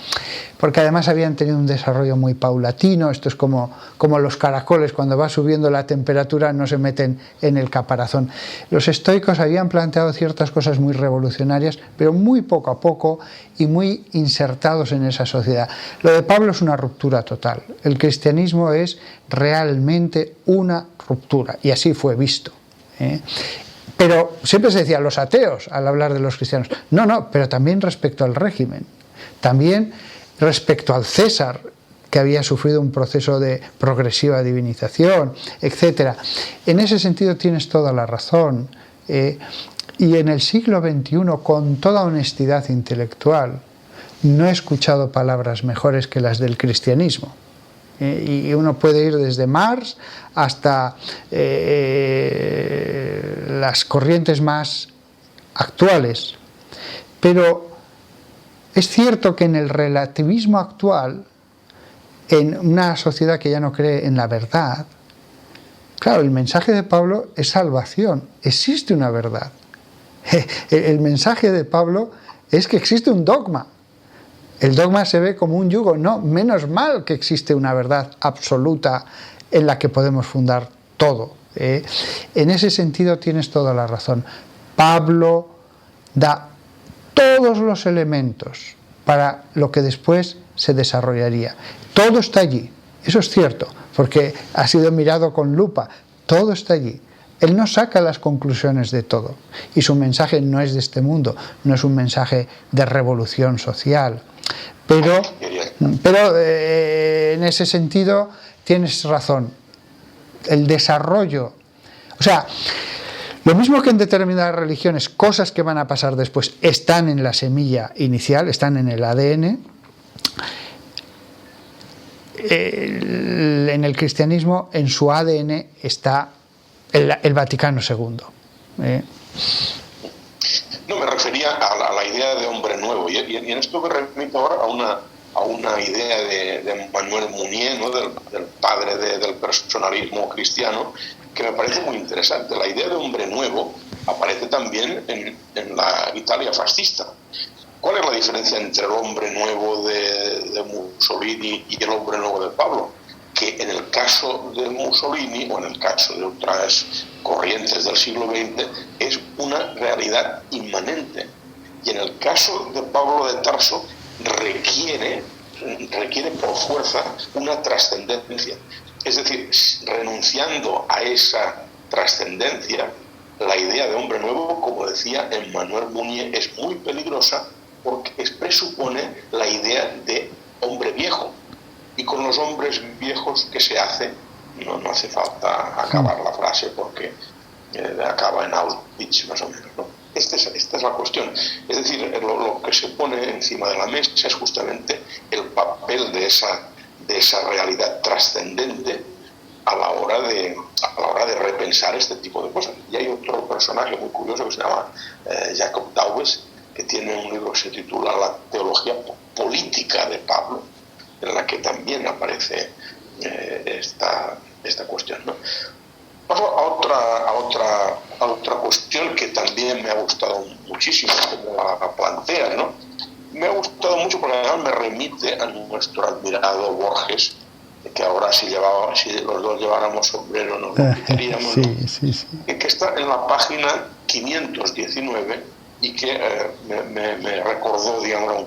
porque además habían tenido un desarrollo muy paulatino. Esto es como los caracoles, cuando va subiendo la temperatura no se meten en el caparazón. Los estoicos habían planteado ciertas cosas muy revolucionarias, pero muy poco a poco y muy insertados en esa sociedad. Lo de Pablo es una ruptura total. El cristianismo es realmente una ruptura, y así fue visto. Pero siempre se decía los ateos al hablar de los cristianos. No, pero también respecto al régimen, también respecto al César, que había sufrido un proceso de progresiva divinización, etc. En ese sentido tienes toda la razón. Y en el siglo XXI, con toda honestidad intelectual, no he escuchado palabras mejores que las del cristianismo. Y uno puede ir desde Marx hasta las corrientes más actuales. Pero es cierto que en el relativismo actual, en una sociedad que ya no cree en la verdad, claro, el mensaje de Pablo es salvación. Existe una verdad. El mensaje de Pablo es que existe un dogma. El dogma se ve como un yugo. No, menos mal que existe una verdad absoluta en la que podemos fundar todo. En ese sentido tienes toda la razón. Pablo da todos los elementos para lo que después se desarrollaría. Todo está allí, eso es cierto, porque ha sido mirado con lupa, todo está allí. Él no saca las conclusiones de todo, y su mensaje no es de este mundo, no es un mensaje de revolución social, pero en ese sentido tienes razón. El desarrollo, o sea, lo mismo que en determinadas religiones, cosas que van a pasar después están en la semilla inicial, están en el ADN. En el cristianismo, en su ADN está el Vaticano II. No, me refería a la idea de hombre nuevo, y en esto me remito ahora a una idea de Manuel Munier, ¿no? del padre del personalismo cristiano, que me parece muy interesante. La idea de hombre nuevo aparece también en la Italia fascista. ¿Cuál es la diferencia entre el hombre nuevo de Mussolini y el hombre nuevo de Pablo? Que en el caso de Mussolini, o en el caso de otras corrientes del siglo XX, es una realidad inmanente. Y en el caso de Pablo de Tarso requiere por fuerza una trascendencia. Es decir, renunciando a esa trascendencia, la idea de hombre nuevo, como decía Emmanuel Mounier, es muy peligrosa porque presupone la idea de hombre viejo. Y con los hombres viejos, ¿qué se hace? No hace falta acabar la frase porque acaba en Auschwitz más o menos, ¿no? Esta es la cuestión. Es decir, lo que se pone encima de la mesa es justamente el papel de esa realidad trascendente a la hora de repensar este tipo de cosas. Y hay otro personaje muy curioso que se llama Jacob Dawes, que tiene un libro que se titula La teología política de Pablo, en la que también aparece esta cuestión, ¿no? Paso a otra cuestión que también me ha gustado muchísimo, como la plantea, ¿no? Me ha gustado mucho porque además me remite a nuestro admirado Borges, que ahora si los dos lleváramos sombrero nos lo quitaríamos, sí, ¿no? sí. Que está en la página 519 y que me recordó, digamos,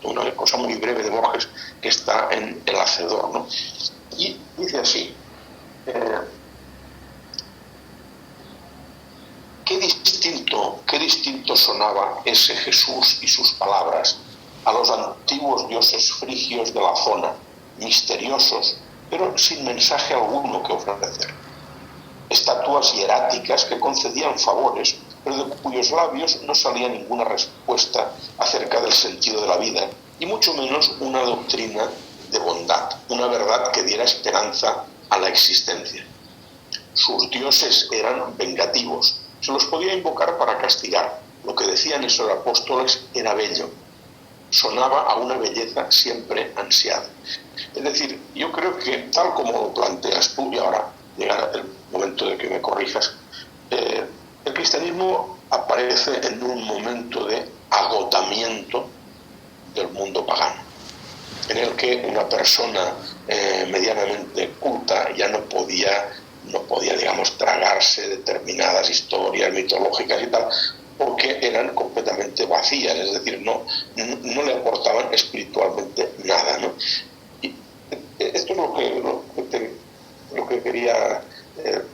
una cosa muy breve de Borges que está en El Hacedor, ¿no? Y dice así: qué distinto sonaba ese Jesús y sus palabras a los antiguos dioses frigios de la zona, misteriosos, pero sin mensaje alguno que ofrecer. Estatuas hieráticas que concedían favores, pero de cuyos labios no salía ninguna respuesta acerca del sentido de la vida, y mucho menos una doctrina de bondad, una verdad que diera esperanza a la existencia. Sus dioses eran vengativos, se los podía invocar para castigar. Lo que decían esos apóstoles era bello, sonaba a una belleza siempre ansiada. Es decir, yo creo que tal como lo planteas tú, y ahora llega el momento de que me corrijas, el cristianismo aparece en un momento de agotamiento del mundo pagano, en el que una persona medianamente culta ya no podía, digamos, tragarse determinadas historias mitológicas y tal, porque eran completamente vacías, es decir, no le aportaban espiritualmente nada, ¿no? Y esto es lo que quería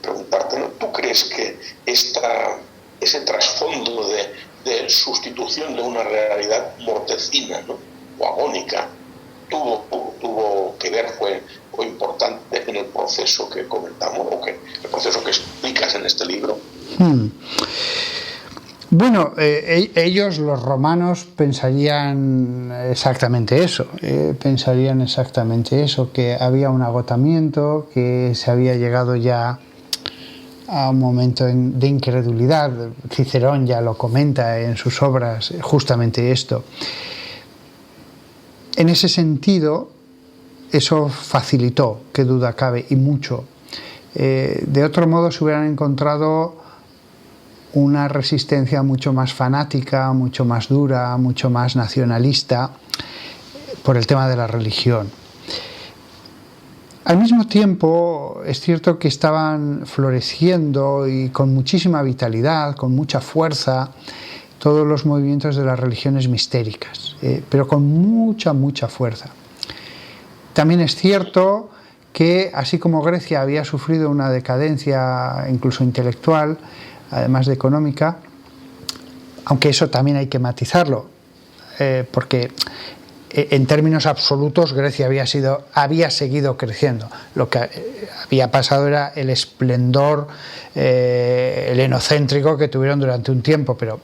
preguntarte, ¿no? ¿Tú crees que ese trasfondo de sustitución de una realidad mortecina, ¿no?, o agónica, tuvo que ver, fue importante en el proceso que comentamos, el proceso que explicas en este libro? Bueno, ellos, los romanos, pensarían exactamente eso, que había un agotamiento, que se había llegado ya a un momento de incredulidad. Cicerón ya lo comenta en sus obras, justamente esto. En ese sentido, eso facilitó, qué duda cabe, y mucho. De otro modo se hubieran encontrado una resistencia mucho más fanática, mucho más dura, mucho más nacionalista por el tema de la religión. Al mismo tiempo, es cierto que estaban floreciendo y con muchísima vitalidad, con mucha fuerza, todos los movimientos de las religiones mistéricas, pero con mucha fuerza. También es cierto que, así como Grecia había sufrido una decadencia incluso intelectual, además de económica, aunque eso también hay que matizarlo, porque en términos absolutos Grecia había seguido creciendo. Lo que había pasado era el esplendor helenocéntrico que tuvieron durante un tiempo, pero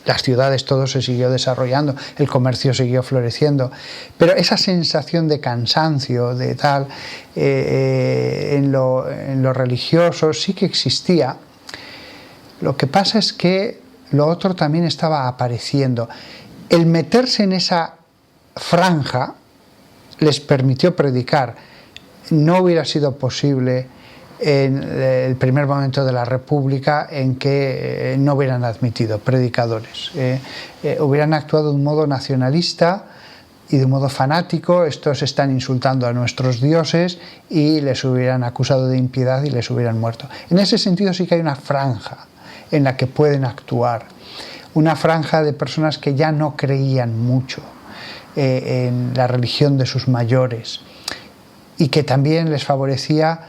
las ciudades, todo se siguió desarrollando, el comercio siguió floreciendo, pero esa sensación de cansancio, de tal, en lo religioso sí que existía. Lo que pasa es que lo otro también estaba apareciendo. El meterse en esa franja les permitió predicar. No hubiera sido posible en el primer momento de la República en que no hubieran admitido predicadores. Hubieran actuado de un modo nacionalista y de un modo fanático. Estos están insultando a nuestros dioses, y les hubieran acusado de impiedad y les hubieran muerto. En ese sentido sí que hay una franja en la que pueden actuar, una franja de personas que ya no creían mucho en la religión de sus mayores, y que también les favorecía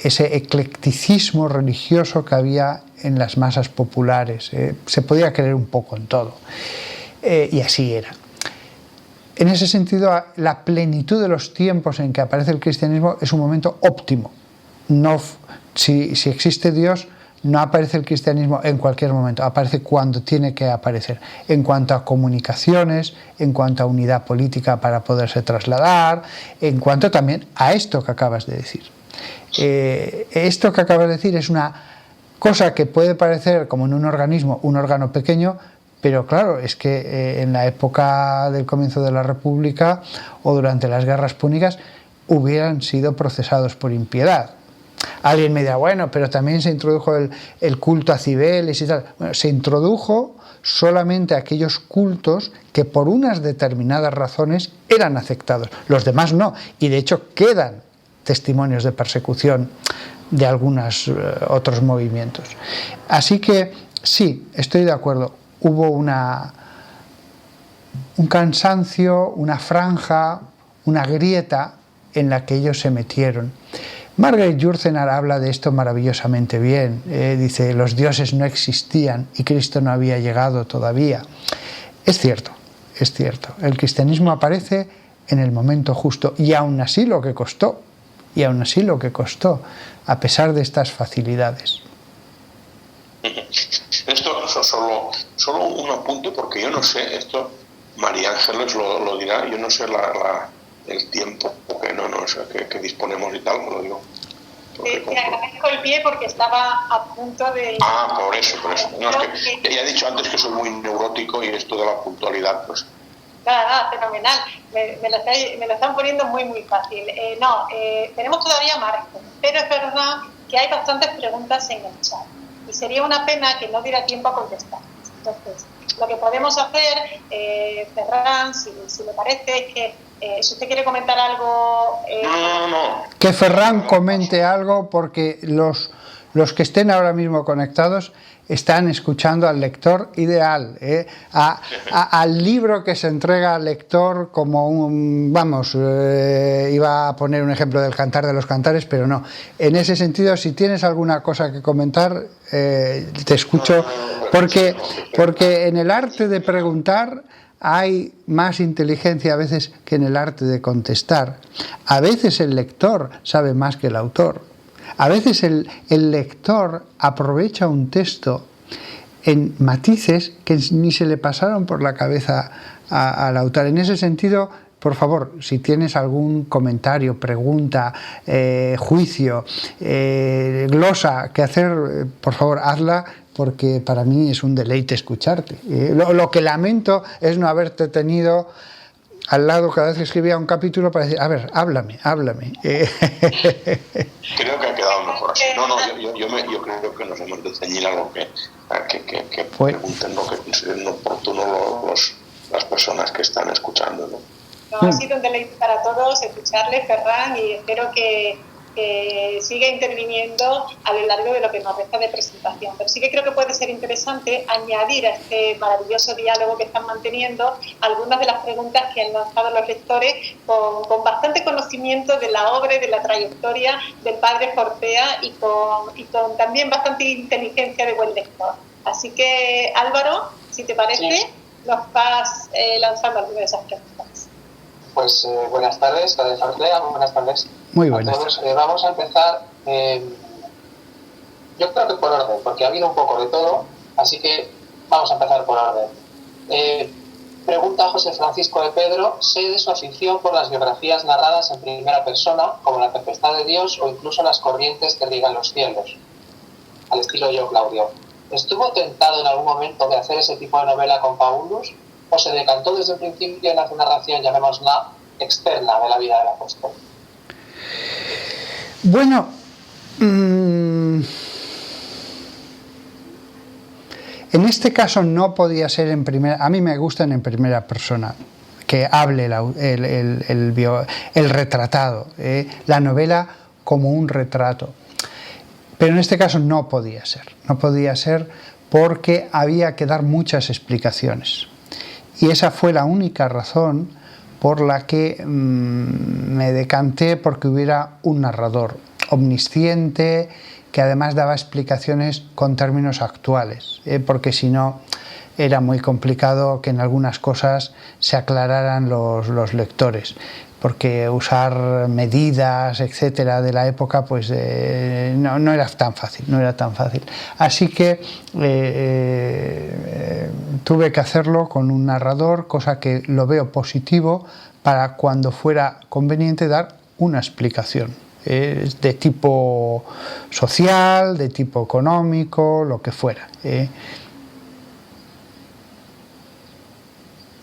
ese eclecticismo religioso que había en las masas populares. Se podía creer un poco en todo, y así era. En ese sentido, la plenitud de los tiempos en que aparece el cristianismo es un momento óptimo. Si existe Dios, no aparece el cristianismo en cualquier momento, aparece cuando tiene que aparecer, en cuanto a comunicaciones, en cuanto a unidad política para poderse trasladar, en cuanto también a esto que acabas de decir. Esto que acabas de decir es una cosa que puede parecer como en un organismo, un órgano pequeño, pero claro, es que en la época del comienzo de la República o durante las guerras púnicas hubieran sido procesados por impiedad. Alguien me dirá, bueno, pero también se introdujo el culto a Cibeles y tal. Bueno, se introdujo solamente aquellos cultos que por unas determinadas razones eran aceptados, los demás no, y de hecho quedan testimonios de persecución de algunos otros movimientos. Así que sí, estoy de acuerdo, hubo un cansancio, una franja, una grieta en la que ellos se metieron. Margaret Yourcenar habla de esto maravillosamente bien. Dice, los dioses no existían y Cristo no había llegado todavía. Es cierto, el cristianismo aparece en el momento justo, y aún así lo que costó, a pesar de estas facilidades. Esto solo un apunte, porque yo no sé, esto María Ángeles lo dirá, yo no sé el tiempo que disponemos y tal, lo digo. Te agradezco el pie porque estaba a punto de... Por eso. No, es que ya he dicho antes que soy muy neurótico, y esto de la puntualidad, pues... Nada, fenomenal. Me lo están poniendo muy fácil. Tenemos todavía margen, pero es verdad que hay bastantes preguntas en el chat y sería una pena que no diera tiempo a contestar. Entonces, lo que podemos hacer, Ferran, si le parece, es que si usted quiere comentar algo... No. Que Ferran comente algo, porque los que estén ahora mismo conectados están escuchando al lector ideal, al libro que se entrega al lector como iba a poner un ejemplo del Cantar de los Cantares, pero no. En ese sentido, si tienes alguna cosa que comentar, te escucho, porque en el arte de preguntar hay más inteligencia a veces que en el arte de contestar. A veces el lector sabe más que el autor. A veces el lector aprovecha un texto en matices que ni se le pasaron por la cabeza al autor. En ese sentido, por favor, si tienes algún comentario, pregunta, juicio, glosa que hacer, por favor, hazla, porque para mí es un deleite escucharte. Lo que lamento es no haberte tenido al lado cada vez que escribía un capítulo para decir, a ver, háblame. Creo que ha quedado mejor así. Yo creo que nos hemos de ceñir a lo que pregunten lo que consideren oportuno las personas que están escuchando, ¿no? Ha sido un deleite para todos escucharle, Ferran, y espero que siga interviniendo a lo largo de lo que nos resta de presentación. Pero sí que creo que puede ser interesante añadir a este maravilloso diálogo que están manteniendo algunas de las preguntas que han lanzado los lectores con bastante conocimiento de la obra y de la trayectoria del padre Fortea y con también bastante inteligencia de buen lector. Así que, Álvaro, si te parece, nos vas lanzando algunas de esas preguntas. Pues buenas tardes, padre Fortea, buenas tardes. Muy buenas. Vamos a empezar, yo creo que por orden, porque ha habido un poco de todo, así que vamos a empezar por orden. Pregunta José Francisco de Pedro: sé de su afición por las biografías narradas en primera persona, como La Tempestad de Dios o incluso Las corrientes que riegan los cielos, al estilo Yo Claudio. ¿Estuvo tentado en algún momento de hacer ese tipo de novela con Paulus, o se decantó desde el principio en hacer narración, llamémosla, externa de la vida del apóstol? Bueno, en este caso no podía ser en primera. A mí me gustan en primera persona, que hable el retratado, la novela como un retrato. Pero en este caso no podía ser porque había que dar muchas explicaciones. Y esa fue la única razón por la que me decanté porque hubiera un narrador omnisciente que además daba explicaciones con términos actuales, porque si no era muy complicado que en algunas cosas se aclararan los lectores, porque usar medidas, etcétera, de la época, pues no era tan fácil. Así que tuve que hacerlo con un narrador, cosa que lo veo positivo para cuando fuera conveniente dar una explicación de tipo social, de tipo económico, lo que fuera.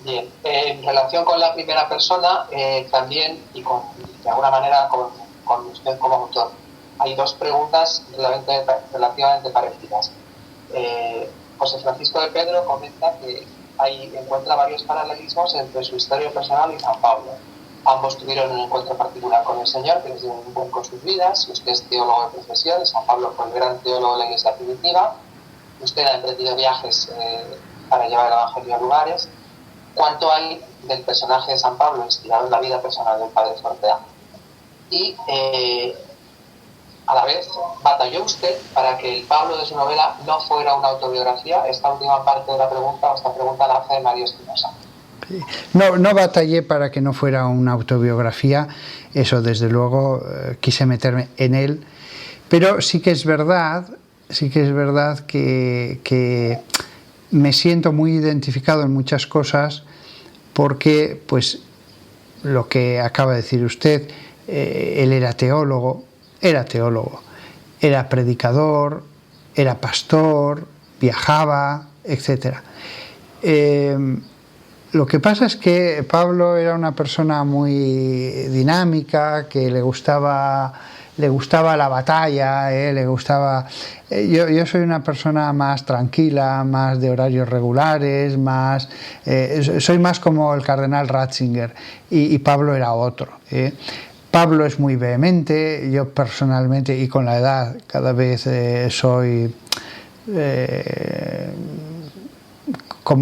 Bien, en relación con la primera persona, también, y de alguna manera con usted como autor, hay dos preguntas relativamente parecidas. José Francisco de Pedro comenta que encuentra varios paralelismos entre su historia personal y San Pablo. Ambos tuvieron un encuentro particular con el Señor que les dio un vuelco en sus vidas. Usted es teólogo de profesión, San Pablo fue el gran teólogo de la Iglesia primitiva. Usted ha emprendido viajes para llevar el Evangelio a lugares. ¿Cuánto hay del personaje de San Pablo inspirado en la vida personal del padre Fortea? Y a la vez, ¿batalló usted para que el Pablo de su novela no fuera una autobiografía? Esta última parte de la pregunta, la hace Mario Espinosa. No batallé para que no fuera una autobiografía, eso desde luego quise meterme en él, pero sí que es verdad que me siento muy identificado en muchas cosas porque, pues, lo que acaba de decir usted, él era teólogo, era predicador, era pastor, viajaba, etc. Lo que pasa es que Pablo era una persona muy dinámica, que le gustaba la batalla, le gustaba. Yo soy una persona más tranquila, más de horarios regulares, soy más como el cardenal Ratzinger, y Pablo era otro. Pablo es muy vehemente, yo personalmente, y con la edad cada vez soy,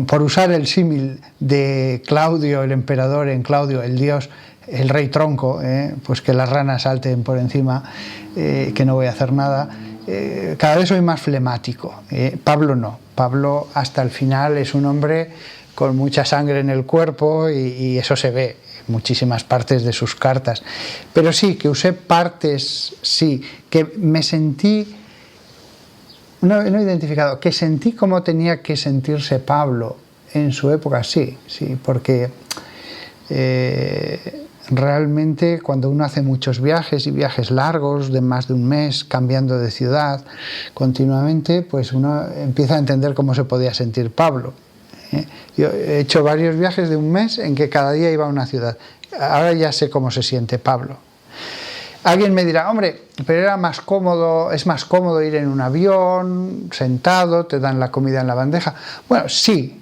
por usar el símil de Claudio, el emperador, en Claudio, el dios, el rey tronco, pues que las ranas salten por encima, que no voy a hacer nada, cada vez soy más flemático. Pablo no, Pablo hasta el final es un hombre con mucha sangre en el cuerpo y eso se ve en muchísimas partes de sus cartas, pero sí, que usé partes, sí, que me sentí, no identificado, que sentí cómo tenía que sentirse Pablo en su época, sí, porque realmente cuando uno hace muchos viajes y viajes largos de más de un mes, cambiando de ciudad continuamente, pues uno empieza a entender cómo se podía sentir Pablo. Yo he hecho varios viajes de un mes en que cada día iba a una ciudad. Ahora ya sé cómo se siente Pablo. Alguien me dirá, hombre, pero es más cómodo ir en un avión, sentado, te dan la comida en la bandeja. Bueno, sí,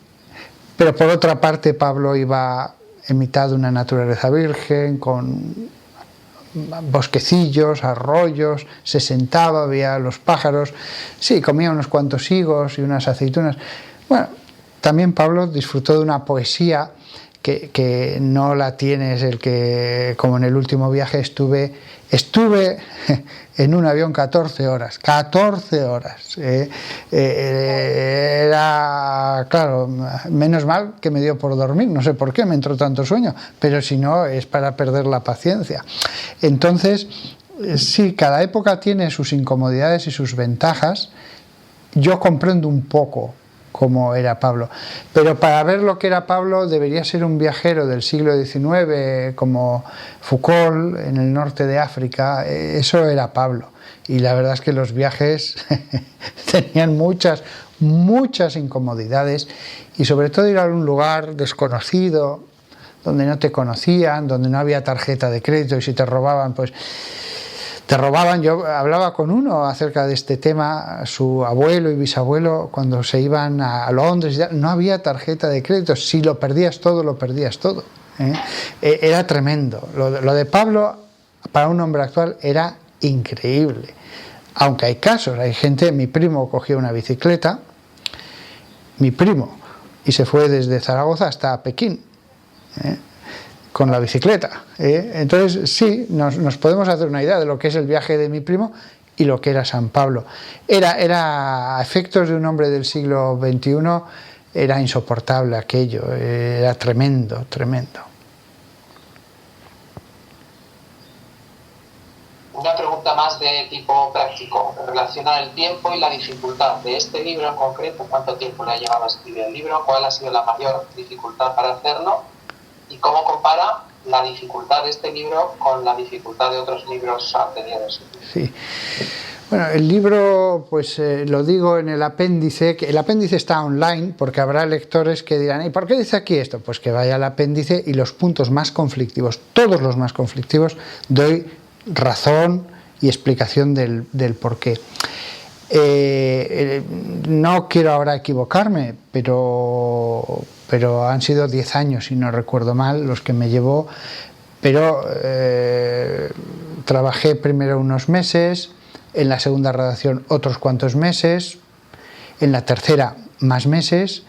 pero por otra parte Pablo iba en mitad de una naturaleza virgen, con bosquecillos, arroyos, se sentaba, veía los pájaros, sí, comía unos cuantos higos y unas aceitunas. Bueno, también Pablo disfrutó de una poesía que no la tienes, el que, como en el último viaje estuve en un avión 14 horas, era, claro, menos mal que me dio por dormir, no sé por qué me entró tanto sueño, pero si no es para perder la paciencia. Entonces, sí, cada época tiene sus incomodidades y sus ventajas. Yo comprendo un poco cómo era Pablo, pero para ver lo que era Pablo debería ser un viajero del siglo XIX como Foucault en el norte de África. Eso era Pablo, y la verdad es que los viajes tenían muchas incomodidades, y sobre todo ir a un lugar desconocido donde no te conocían, donde no había tarjeta de crédito, y si te robaban, pues te robaban. Yo hablaba con uno acerca de este tema, su abuelo y bisabuelo, cuando se iban a Londres, no había tarjeta de crédito, si lo perdías todo, lo perdías todo. Era tremendo. Lo de Pablo, para un hombre actual, era increíble. Aunque hay casos, hay gente, mi primo cogió una bicicleta, y se fue desde Zaragoza hasta Pekín, con la bicicleta. Entonces sí, nos podemos hacer una idea de lo que es el viaje de mi primo y lo que era San Pablo. Era a efectos de un hombre del siglo XXI, era insoportable aquello, era tremendo. Una pregunta más de tipo práctico, relaciona el tiempo y la dificultad de este libro en concreto. ¿Cuánto tiempo le ha llevado a escribir el libro? ¿Cuál ha sido la mayor dificultad para hacerlo? ¿Y cómo compara la dificultad de este libro con la dificultad de otros libros anteriores? Sí. Bueno, el libro, pues lo digo en el apéndice, que el apéndice está online, porque habrá lectores que dirán, ¿y por qué dice aquí esto? Pues que vaya al apéndice, y los puntos más conflictivos, todos los más conflictivos, doy razón y explicación del por qué. No quiero ahora equivocarme, pero han sido 10 años, si no recuerdo mal, los que me llevó, pero trabajé primero unos meses, en la segunda redacción otros cuantos meses, en la tercera más meses,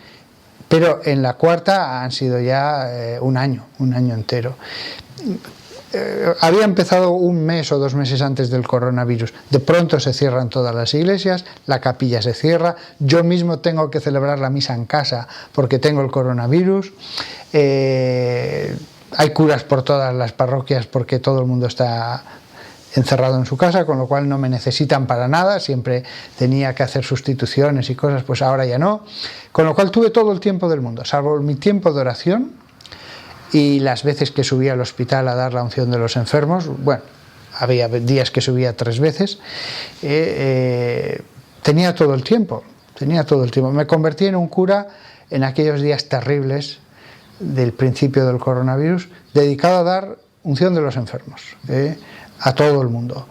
pero en la cuarta han sido ya un año entero. Había empezado un mes o 2 meses antes del coronavirus. De pronto se cierran todas las iglesias, la capilla se cierra, yo mismo tengo que celebrar la misa en casa porque tengo el coronavirus. Hay curas por todas las parroquias porque todo el mundo está encerrado en su casa, con lo cual no me necesitan para nada. Siempre tenía que hacer sustituciones y cosas, pues ahora ya no. Con lo cual tuve todo el tiempo del mundo, salvo mi tiempo de oración y las veces que subía al hospital a dar la unción de los enfermos. Bueno, había días que subía 3 veces. Tenía todo el tiempo. Me convertí en un cura en aquellos días terribles del principio del coronavirus, dedicado a dar unción de los enfermos, a todo el mundo.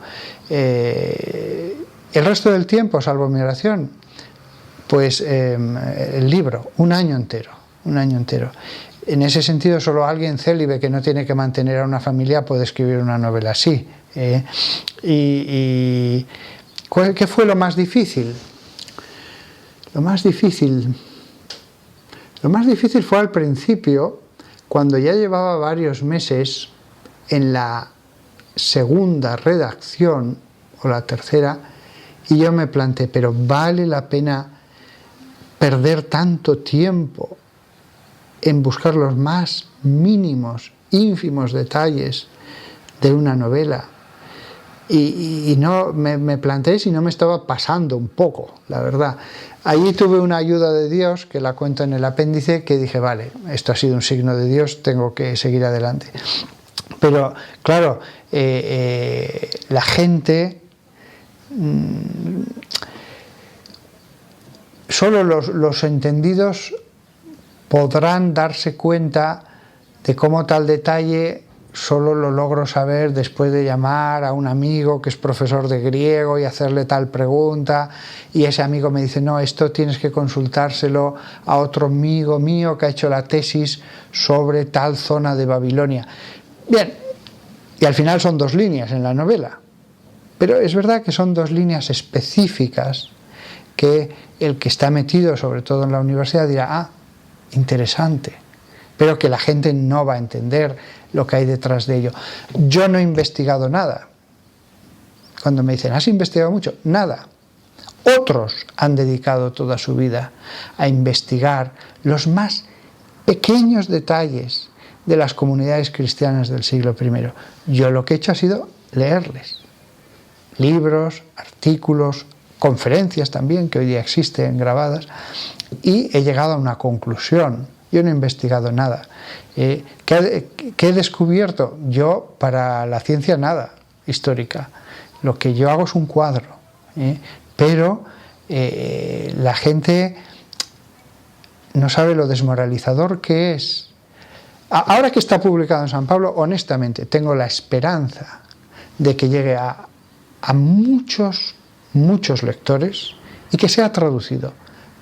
El resto del tiempo, salvo mi oración, pues el libro, un año entero. En ese sentido, solo alguien célibe que no tiene que mantener a una familia puede escribir una novela así. ¿Qué fue lo más difícil? Lo más difícil fue al principio, cuando ya llevaba varios meses en la segunda redacción o la tercera, y yo me planteé, pero ¿vale la pena perder tanto tiempo en buscar los más mínimos, ínfimos detalles de una novela? Y no me planteé si no me estaba pasando un poco, la verdad. Allí tuve una ayuda de Dios, que la cuento en el apéndice, que dije, vale, esto ha sido un signo de Dios, tengo que seguir adelante. Pero, claro, la gente, solo los entendidos podrán darse cuenta de cómo tal detalle solo lo logro saber después de llamar a un amigo que es profesor de griego y hacerle tal pregunta, y ese amigo me dice, no, esto tienes que consultárselo a otro amigo mío que ha hecho la tesis sobre tal zona de Babilonia. Bien, y al final son 2 líneas en la novela, pero es verdad que son 2 líneas específicas que el que está metido, sobre todo en la universidad, dirá, ah, interesante, pero que la gente no va a entender lo que hay detrás de ello. Yo no he investigado nada. Cuando me dicen, ¿has investigado mucho? Nada. Otros han dedicado toda su vida a investigar los más pequeños detalles de las comunidades cristianas del siglo I. Yo lo que he hecho ha sido leerles. Libros, artículos, conferencias también, que hoy día existen grabadas, y he llegado a una conclusión. Yo no he investigado nada. ¿Qué he descubierto? Yo, para la ciencia, nada histórica. Lo que yo hago es un cuadro. Pero la gente no sabe lo desmoralizador que es. Ahora que está publicado en San Pablo, honestamente, tengo la esperanza de que llegue a muchos lectores y que sea traducido.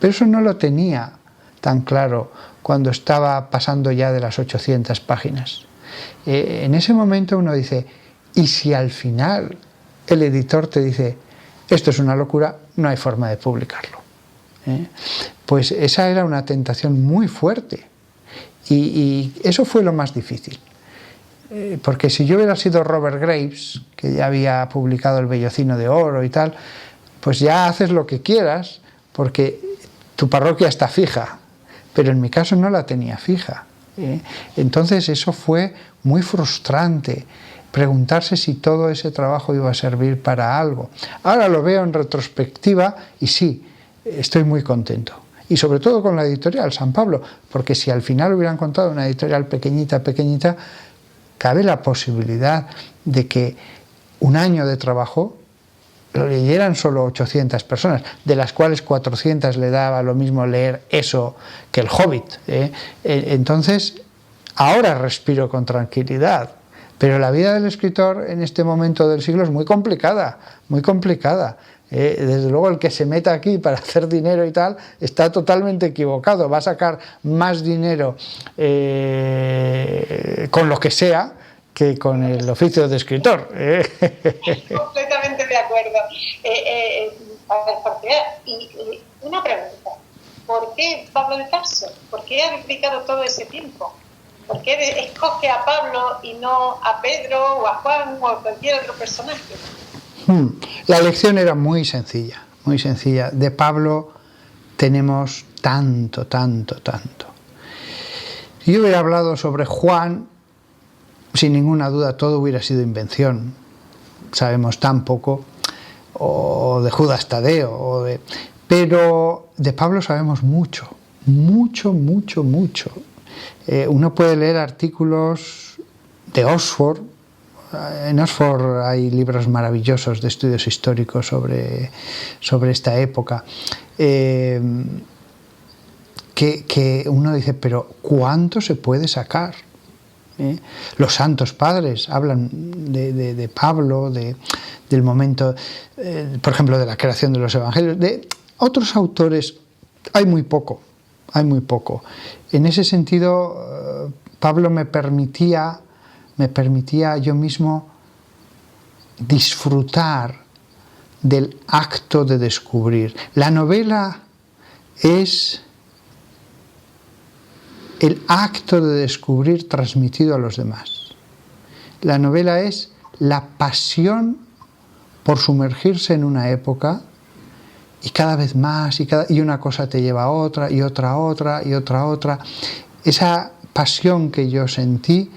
Pero eso no lo tenía tan claro cuando estaba pasando ya de las 800 páginas. En ese momento uno dice, ¿y si al final el editor te dice, esto es una locura, no hay forma de publicarlo? Pues esa era una tentación muy fuerte, y eso fue lo más difícil. Porque si yo hubiera sido Robert Graves, que ya había publicado El Vellocino de Oro y tal, pues ya haces lo que quieras, porque tu parroquia está fija, pero en mi caso no la tenía fija. Entonces eso fue muy frustrante, preguntarse si todo ese trabajo iba a servir para algo. Ahora lo veo en retrospectiva y sí, estoy muy contento. Y sobre todo con la editorial San Pablo, porque si al final hubieran contado una editorial pequeñita, cabe la posibilidad de que un año de trabajo lo leyeran solo 800 personas, de las cuales 400 le daba lo mismo leer eso que el Hobbit. Entonces, ahora respiro con tranquilidad, pero la vida del escritor en este momento del siglo es muy complicada, muy complicada. Desde luego el que se meta aquí para hacer dinero y tal está totalmente equivocado, va a sacar más dinero con lo que sea que con el oficio de escritor. Completamente de acuerdo. Y una pregunta, ¿por qué Pablo de Tarso? ¿Por qué ha dedicado todo ese tiempo? ¿Por qué escoge a Pablo y no a Pedro o a Juan o a cualquier otro personaje? La lección era muy sencilla, muy sencilla. De Pablo tenemos tanto. Si yo hubiera hablado sobre Juan, sin ninguna duda todo hubiera sido invención. Sabemos tan poco, o de Judas Tadeo, pero de Pablo sabemos mucho. Uno puede leer artículos de Oxford. En Oxford hay libros maravillosos de estudios históricos sobre esta época, que uno dice, pero ¿cuánto se puede sacar? Los santos padres hablan de Pablo, del momento, por ejemplo, de la creación de los evangelios. De otros autores hay muy poco. En ese sentido, Pablo me permitía yo mismo disfrutar del acto de descubrir. La novela es el acto de descubrir transmitido a los demás. La novela es la pasión por sumergirse en una época y cada vez más, y una cosa te lleva a otra, y otra. Esa pasión que yo sentí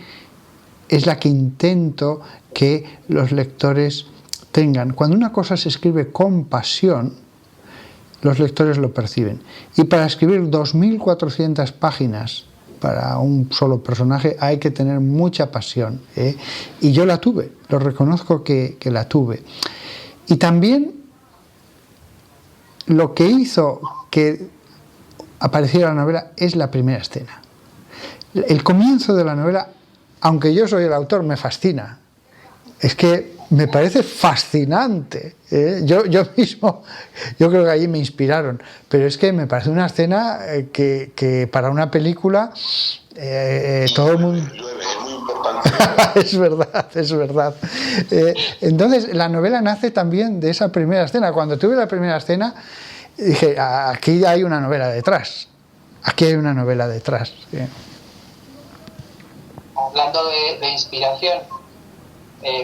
es la que intento que los lectores tengan. Cuando una cosa se escribe con pasión, los lectores lo perciben. Y para escribir 2400 páginas para un solo personaje hay que tener mucha pasión, y yo la tuve, lo reconozco que la tuve. Y también lo que hizo que apareciera la novela es la primera escena. El comienzo de la novela, aunque yo soy el autor, me fascina. Es que me parece fascinante. Yo mismo, yo creo que allí me inspiraron, pero es que me parece una escena que para una película todo el mundo... Es muy importante. Es verdad, es verdad. Entonces, la novela nace también de esa primera escena. Cuando tuve la primera escena, dije, aquí hay una novela detrás. Aquí hay una novela detrás. Sí. Hablando de inspiración,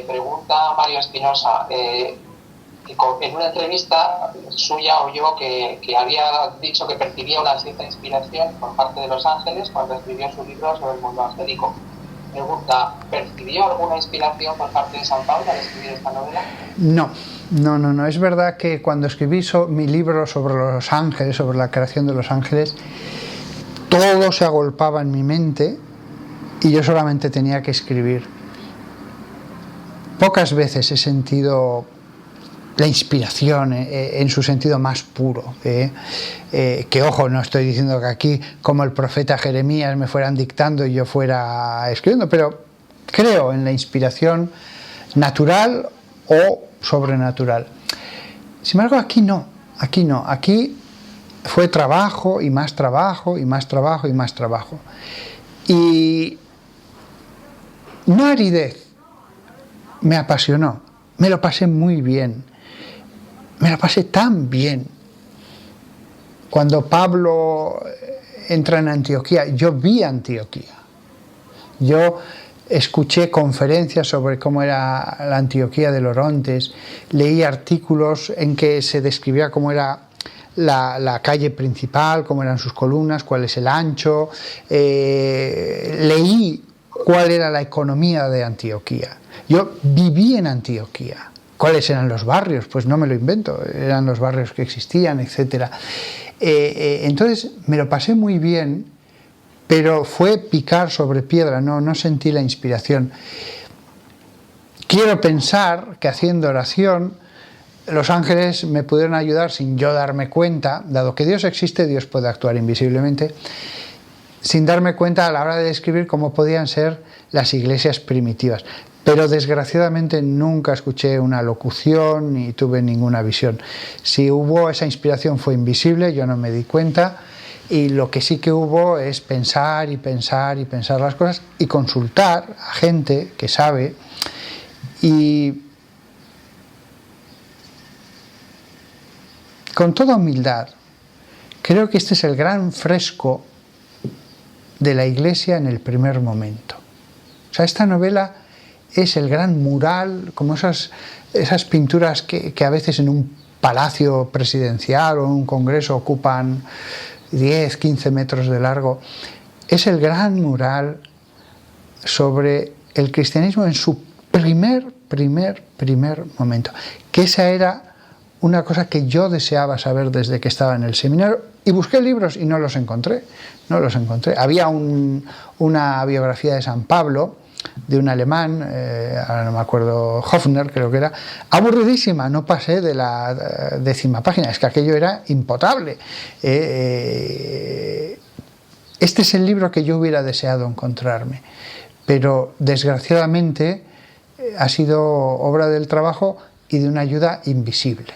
pregunta Mario Espinosa, en una entrevista suya oyó que había dicho que percibía una cierta inspiración por parte de los ángeles cuando escribió su libro sobre el mundo angélico. Pregunta, ¿percibió alguna inspiración por parte de San Pablo al escribir esta novela? No. Es verdad que cuando escribí mi libro sobre los ángeles, sobre la creación de los ángeles, todo se agolpaba en mi mente y yo solamente tenía que escribir. Pocas veces he sentido la inspiración en su sentido más puro. Que ojo, no estoy diciendo que aquí, como el profeta Jeremías, me fueran dictando y yo fuera escribiendo, pero creo en la inspiración natural o sobrenatural. Sin embargo, aquí no. Aquí fue trabajo y más trabajo y más trabajo y más trabajo. Y no aridez, me apasionó, me lo pasé muy bien, me lo pasé tan bien. Cuando Pablo entra en Antioquía, yo vi Antioquía, yo escuché conferencias sobre cómo era la Antioquía de los Orontes, leí artículos en que se describía cómo era la calle principal, cómo eran sus columnas, cuál es el ancho, leí cuál era la economía de Antioquía. Yo viví en Antioquía. ¿Cuáles eran los barrios? Pues no me lo invento, eran los barrios que existían, etc. Entonces me lo pasé muy bien, pero fue picar sobre piedra, no sentí la inspiración. Quiero pensar que haciendo oración los ángeles me pudieron ayudar sin yo darme cuenta, dado que Dios existe, Dios puede actuar invisiblemente, sin darme cuenta a la hora de describir cómo podían ser las iglesias primitivas. Pero desgraciadamente nunca escuché una locución ni tuve ninguna visión. Si hubo esa inspiración fue invisible, yo no me di cuenta, y lo que sí que hubo es pensar y pensar y pensar las cosas y consultar a gente que sabe. Y con toda humildad, creo que este es el gran fresco de la Iglesia en el primer momento. O sea, esta novela es el gran mural, como esas pinturas que a veces en un palacio presidencial o en un congreso ocupan 10, 15 metros de largo. Es el gran mural sobre el cristianismo en su primer momento. Que esa era una cosa que yo deseaba saber desde que estaba en el seminario, y busqué libros y no los encontré. Había una biografía de San Pablo, de un alemán, ahora no me acuerdo, Hofner creo que era, aburridísima, no pasé de la 10ª página, es que aquello era impotable. Este es el libro que yo hubiera deseado encontrarme, pero desgraciadamente ha sido obra del trabajo y de una ayuda invisible.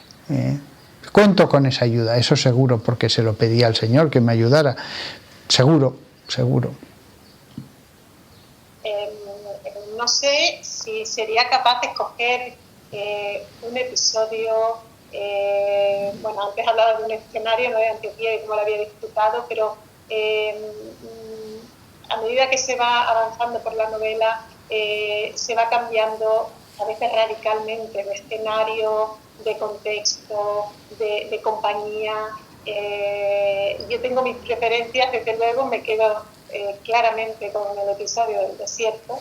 Cuento con esa ayuda, eso seguro, porque se lo pedí al Señor que me ayudara, seguro. No sé si sería capaz de escoger un episodio, antes hablaba de un escenario, no de Antioquía y cómo lo había disfrutado, pero a medida que se va avanzando por la novela, se va cambiando a veces radicalmente de escenario, de contexto, de compañía. Yo tengo mis preferencias, desde luego me quedo claramente con el episodio del desierto,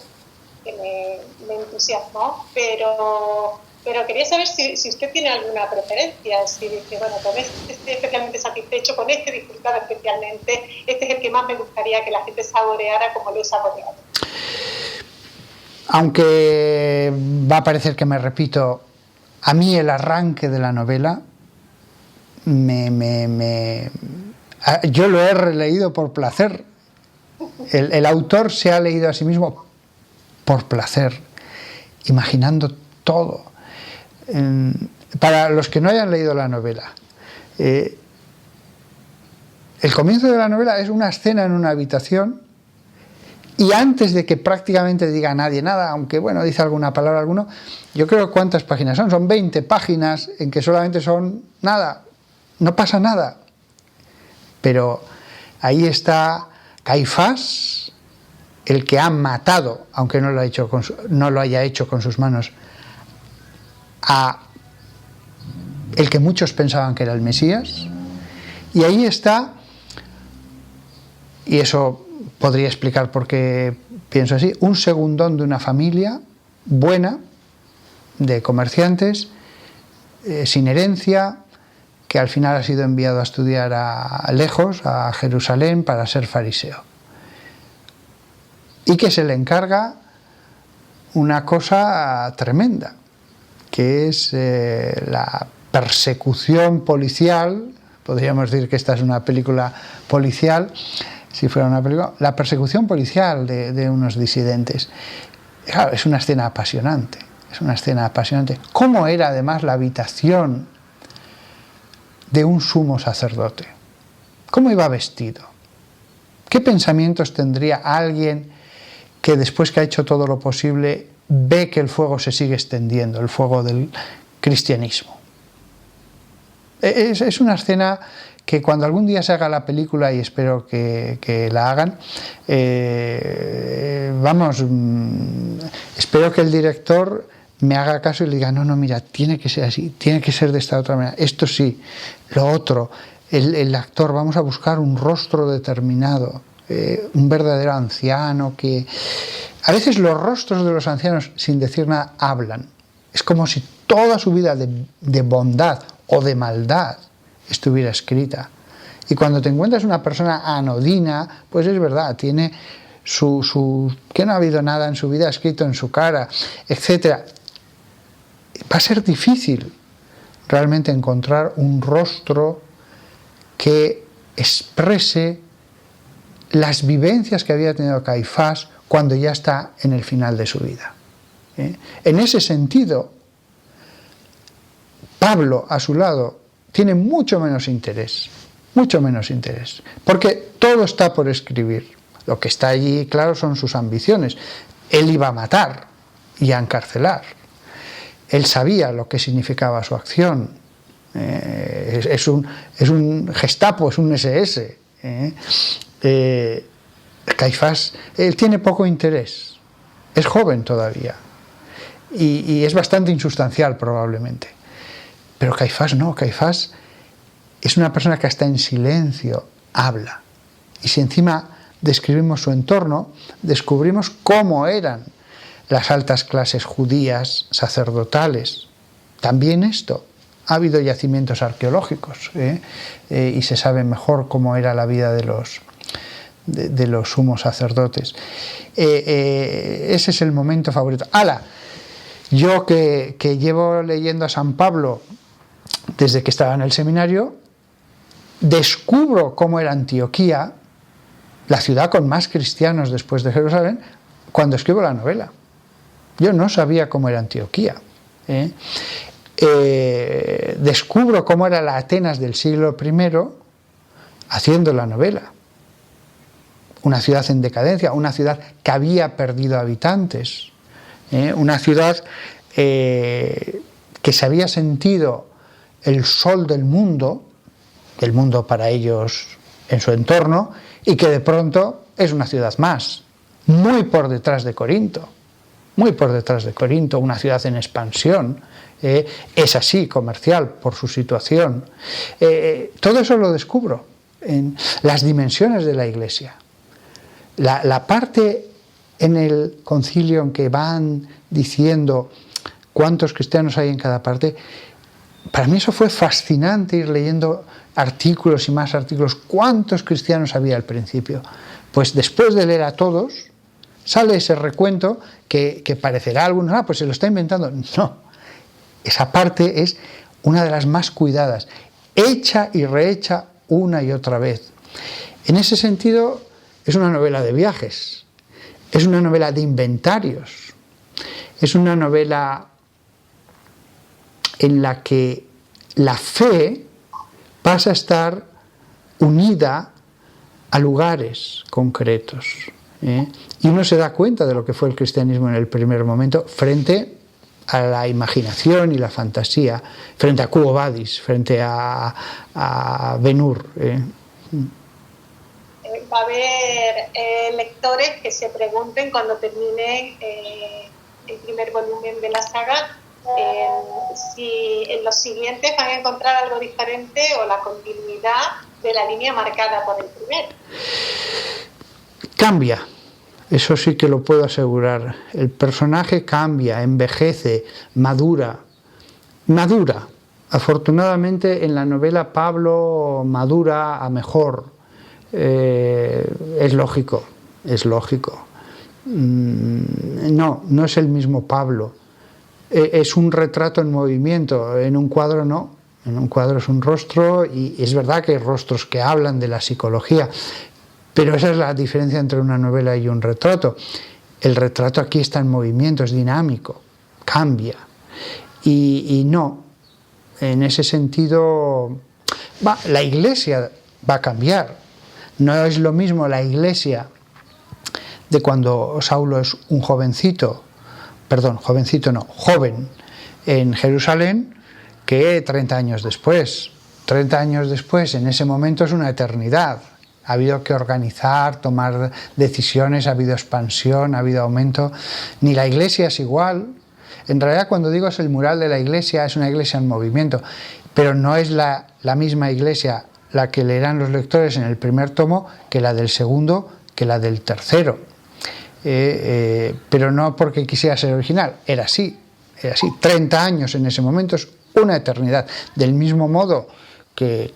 que me entusiasmó, pero quería saber si usted tiene alguna preferencia, si dice, bueno, con este estoy especialmente satisfecho, con este disfrutaba especialmente, este es el que más me gustaría que la gente saboreara como lo he saboreado. Aunque va a parecer que me repito, a mí el arranque de la novela Yo lo he releído por placer. El autor se ha leído a sí mismo por placer, imaginando todo. Para los que no hayan leído la novela, el comienzo de la novela es una escena en una habitación, y antes de que prácticamente diga nadie nada, aunque bueno, dice alguna palabra alguno, yo creo que ¿cuántas páginas son? Son 20 páginas en que solamente son nada, no pasa nada. Pero ahí está Caifás, el que ha matado, aunque no lo haya hecho con sus manos, a el que muchos pensaban que era el Mesías. Y ahí está, y eso podría explicar por qué pienso así, un segundón de una familia buena, de comerciantes, sin herencia, que al final ha sido enviado a estudiar lejos, a Jerusalén, para ser fariseo. Y que se le encarga una cosa tremenda, que es la persecución policial. Podríamos decir que esta es una película policial, si fuera una película, la persecución policial de unos disidentes. Claro, es una escena apasionante, ¿Cómo era además la habitación de un sumo sacerdote? ¿Cómo iba vestido? ¿Qué pensamientos tendría alguien que después que ha hecho todo lo posible ve que el fuego se sigue extendiendo, el fuego del cristianismo? Es una escena que cuando algún día se haga la película, y espero que la hagan, espero que el director me haga caso y le diga, no, mira, tiene que ser así, tiene que ser de esta otra manera, esto sí, lo otro, el actor, vamos a buscar un rostro determinado, un verdadero anciano que... A veces los rostros de los ancianos, sin decir nada, hablan. Es como si toda su vida de bondad o de maldad estuviera escrita. Y cuando te encuentras una persona anodina, pues es verdad, tiene que no ha habido nada en su vida escrito en su cara, etcétera. Va a ser difícil realmente encontrar un rostro que exprese las vivencias que había tenido Caifás cuando ya está en el final de su vida. En ese sentido, Pablo, a su lado, tiene mucho menos interés, porque todo está por escribir. Lo que está allí, claro, son sus ambiciones. Él iba a matar y a encarcelar. Él sabía lo que significaba su acción. Es un Gestapo, es un SS. Caifás, él tiene poco interés. Es joven todavía. Y es bastante insustancial probablemente. Pero Caifás no, Caifás es una persona que hasta en silencio habla. Y si encima describimos su entorno, descubrimos cómo eran las altas clases judías sacerdotales. También esto, ha habido yacimientos arqueológicos, y se sabe mejor cómo era la vida de los sumos sacerdotes. Ese es el momento favorito. Yo que llevo leyendo a San Pablo desde que estaba en el seminario, descubro cómo era Antioquía, la ciudad con más cristianos después de Jerusalén, cuando escribo la novela. Yo no sabía cómo era Antioquía. Descubro cómo era la Atenas del siglo I haciendo la novela. Una ciudad en decadencia, una ciudad que había perdido habitantes, una ciudad que se había sentido el sol del mundo para ellos en su entorno, y que de pronto es una ciudad más, muy por detrás de Corinto, una ciudad en expansión, es así, comercial, por su situación. Todo eso lo descubro en las dimensiones de la Iglesia. La parte en el concilio en que van diciendo cuántos cristianos hay en cada parte, para mí eso fue fascinante, ir leyendo artículos y más artículos. ¿Cuántos cristianos había al principio? Pues después de leer a todos, sale ese recuento que parecerá a algunos, pues se lo está inventando. No, esa parte es una de las más cuidadas, hecha y rehecha una y otra vez, En ese sentido, es una novela de viajes, es una novela de inventarios, es una novela en la que la fe pasa a estar unida a lugares concretos, y uno se da cuenta de lo que fue el cristianismo en el primer momento frente a la imaginación y la fantasía, frente a Quo Vadis, frente a Ben-Hur. Va a haber lectores que se pregunten cuando terminen el primer volumen de la saga si en los siguientes van a encontrar algo diferente o la continuidad de la línea marcada por el primero. Cambia, eso sí que lo puedo asegurar. El personaje cambia, envejece, madura. Afortunadamente en la novela Pablo madura a mejor. Es lógico. No es el mismo Pablo. Es un retrato en movimiento, en un cuadro no. En un cuadro es un rostro, y es verdad que hay rostros que hablan de la psicología, pero esa es la diferencia entre una novela y un retrato. El retrato aquí está en movimiento, es dinámico, cambia. Y no, en ese sentido, la Iglesia va a cambiar. No es lo mismo la Iglesia de cuando Saulo es un joven en Jerusalén, que 30 años después. 30 años después, en ese momento es una eternidad. Ha habido que organizar, tomar decisiones, ha habido expansión, ha habido aumento. Ni la Iglesia es igual. En realidad, cuando digo es el mural de la Iglesia, es una Iglesia en movimiento, pero no es la misma Iglesia la que leerán los lectores en el primer tomo que la del segundo, que la del tercero. Pero no porque quisiera ser original, era así. 30 años en ese momento es una eternidad. Del mismo modo que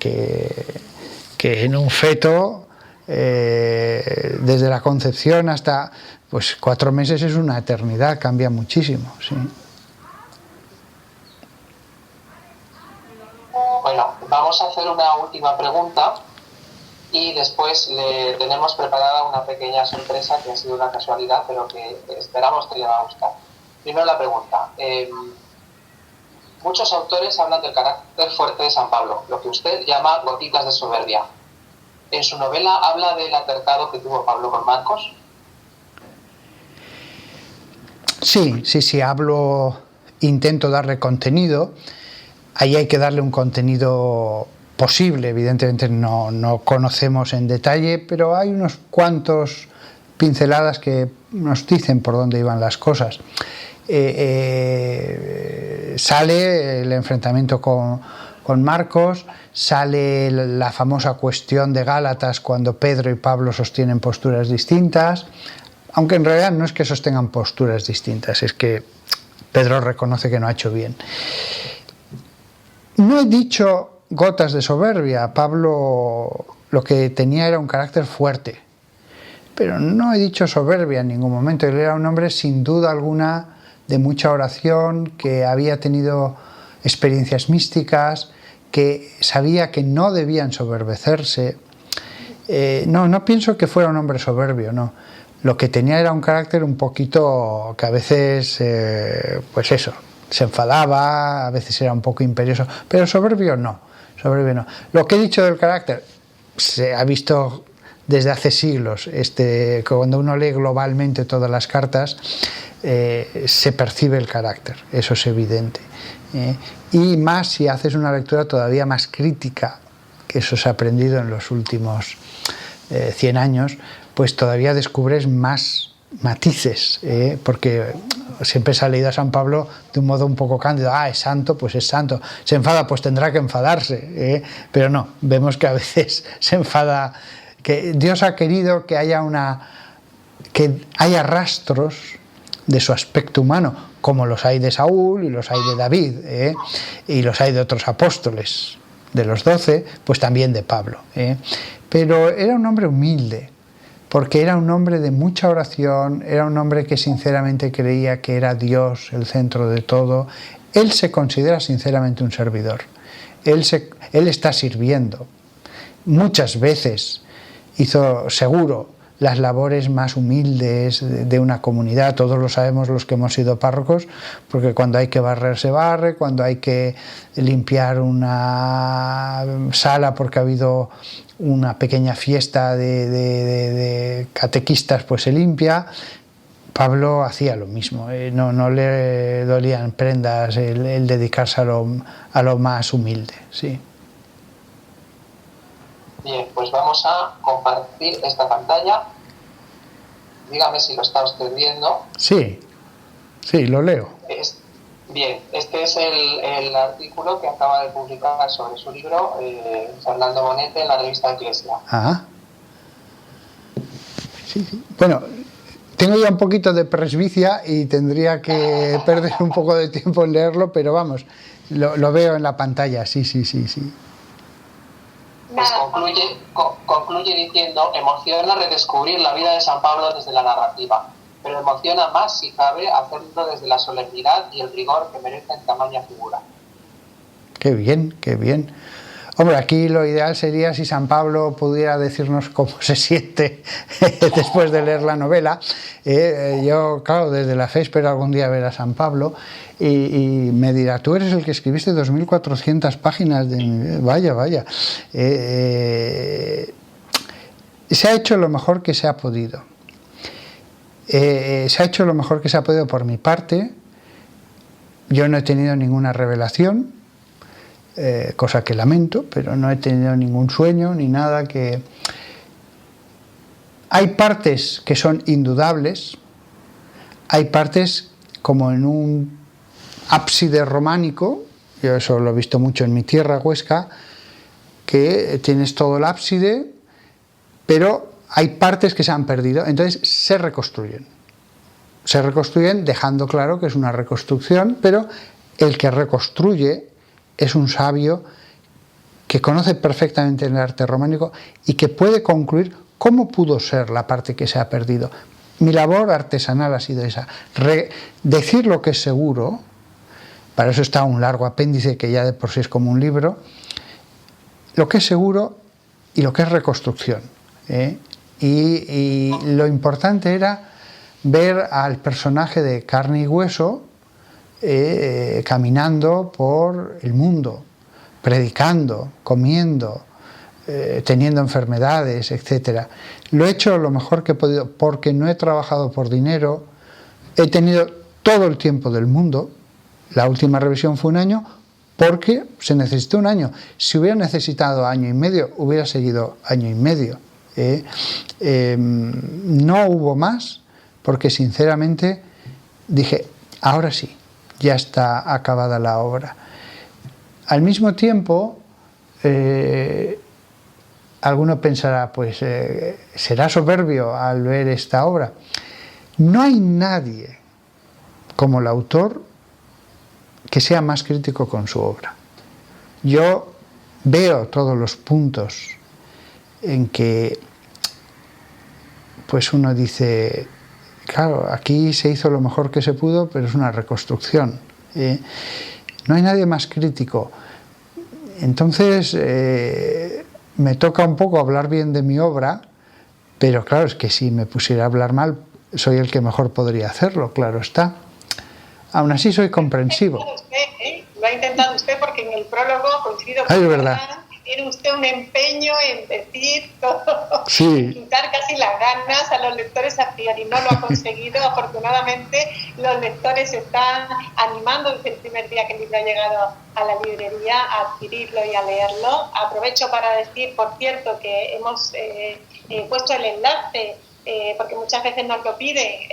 en un feto, desde la concepción hasta 4 meses es una eternidad, cambia muchísimo. ¿Sí? Bueno, vamos a hacer una última pregunta y después le tenemos preparada una pequeña sorpresa que ha sido una casualidad, pero que esperamos que le va a gustar. Primero la pregunta. Muchos autores hablan del carácter fuerte de San Pablo, lo que usted llama gotitas de soberbia. ¿En su novela habla del altercado que tuvo Pablo con Marcos? Sí, intento darle contenido. Ahí hay que darle un contenido posible, evidentemente no conocemos en detalle, pero hay unos cuantos pinceladas que nos dicen por dónde iban las cosas. Sale el enfrentamiento con Marcos, sale la famosa cuestión de Gálatas cuando Pedro y Pablo sostienen posturas distintas, aunque en realidad no es que sostengan posturas distintas, es que Pedro reconoce que no ha hecho bien. No he dicho gotas de soberbia. Pablo lo que tenía era un carácter fuerte, pero no he dicho soberbia en ningún momento. Él era un hombre sin duda alguna de mucha oración, que había tenido experiencias místicas, que sabía que no debían soberbecerse. No pienso que fuera un hombre soberbio, no. Lo que tenía era un carácter un poquito que a veces, se enfadaba, a veces era un poco imperioso, pero soberbio no. Lo que he dicho del carácter se ha visto desde hace siglos. Cuando uno lee globalmente todas las cartas, se percibe el carácter, eso es evidente. Y más si haces una lectura todavía más crítica, que eso se ha aprendido en los últimos 100 años, pues todavía descubres más matices, porque siempre se ha leído a San Pablo de un modo un poco cándido. Es santo, pues es santo. Se enfada, pues tendrá que enfadarse, pero no, vemos que a veces se enfada, que Dios ha querido que haya rastros de su aspecto humano, como los hay de Saúl y los hay de David, y los hay de otros apóstoles, de los 12, pues también de Pablo. Pero era un hombre humilde, porque era un hombre de mucha oración, era un hombre que sinceramente creía que era Dios el centro de todo. Él se considera sinceramente un servidor, él está sirviendo. Muchas veces hizo seguro las labores más humildes de una comunidad. Todos lo sabemos los que hemos sido párrocos, porque cuando hay que barrer se barre, cuando hay que limpiar una sala porque ha habido una pequeña fiesta de catequistas, pues se limpia. Pablo hacía lo mismo, no le dolían prendas el dedicarse a lo más humilde, sí. Bien, pues vamos a compartir esta pantalla. Dígame si lo está usted viendo. Sí, lo leo. Bien, este es el artículo que acaba de publicar sobre su libro Fernando Bonete en la revista Iglesia. Ah. Sí. Bueno, tengo ya un poquito de presbicia y tendría que perder un poco de tiempo en leerlo, pero vamos, lo veo en la pantalla, sí. Pues concluye diciendo: emociona redescubrir la vida de San Pablo desde la narrativa, pero emociona más, si cabe, hacerlo desde la solemnidad y el rigor que merecen tamaña figura. Qué bien. Hombre, aquí lo ideal sería si San Pablo pudiera decirnos cómo se siente después de leer la novela. Yo, claro, desde la fe espero algún día ver a San Pablo y me dirá: tú eres el que escribiste 2.400 páginas de... Vaya. Se ha hecho lo mejor que se ha podido. Se ha hecho lo mejor que se ha podido por mi parte. Yo no he tenido ninguna revelación, cosa que lamento, pero no he tenido ningún sueño ni nada que... Hay partes que son indudables, hay partes como en un ábside románico, yo eso lo he visto mucho en mi tierra, Huesca, que tienes todo el ábside, pero hay partes que se han perdido, entonces se reconstruyen dejando claro que es una reconstrucción, pero el que reconstruye es un sabio que conoce perfectamente el arte románico y que puede concluir cómo pudo ser la parte que se ha perdido. Mi labor artesanal ha sido esa, decir lo que es seguro. Para eso está un largo apéndice que ya de por sí es como un libro, lo que es seguro y lo que es reconstrucción, y lo importante era ver al personaje de carne y hueso caminando por el mundo, predicando, comiendo, teniendo enfermedades, etc. Lo he hecho lo mejor que he podido porque no he trabajado por dinero, he tenido todo el tiempo del mundo. La última revisión fue 1 año porque se necesitó 1 año. Si hubiera necesitado 1 año y medio, hubiera seguido 1 año y medio. No hubo más porque sinceramente dije: ahora sí, ya está acabada la obra. Al mismo tiempo, alguno pensará, pues será soberbio al ver esta obra. No hay nadie como el autor que sea más crítico con su obra. Yo veo todos los puntos en que pues uno dice: claro, aquí se hizo lo mejor que se pudo, pero es una reconstrucción. No hay nadie más crítico. Entonces me toca un poco hablar bien de mi obra, pero claro, es que si me pusiera a hablar mal, soy el que mejor podría hacerlo, claro está. Aún así soy comprensivo. Lo ha intentado usted porque en el prólogo coincido con es verdad. Tiene usted un empeño en decir todo, sí. Quitar casi las ganas a los lectores a priori. No lo ha conseguido. Afortunadamente, los lectores se están animando desde el primer día que el libro ha llegado a la librería a adquirirlo y a leerlo. Aprovecho para decir, por cierto, que hemos puesto el enlace, porque muchas veces nos lo piden,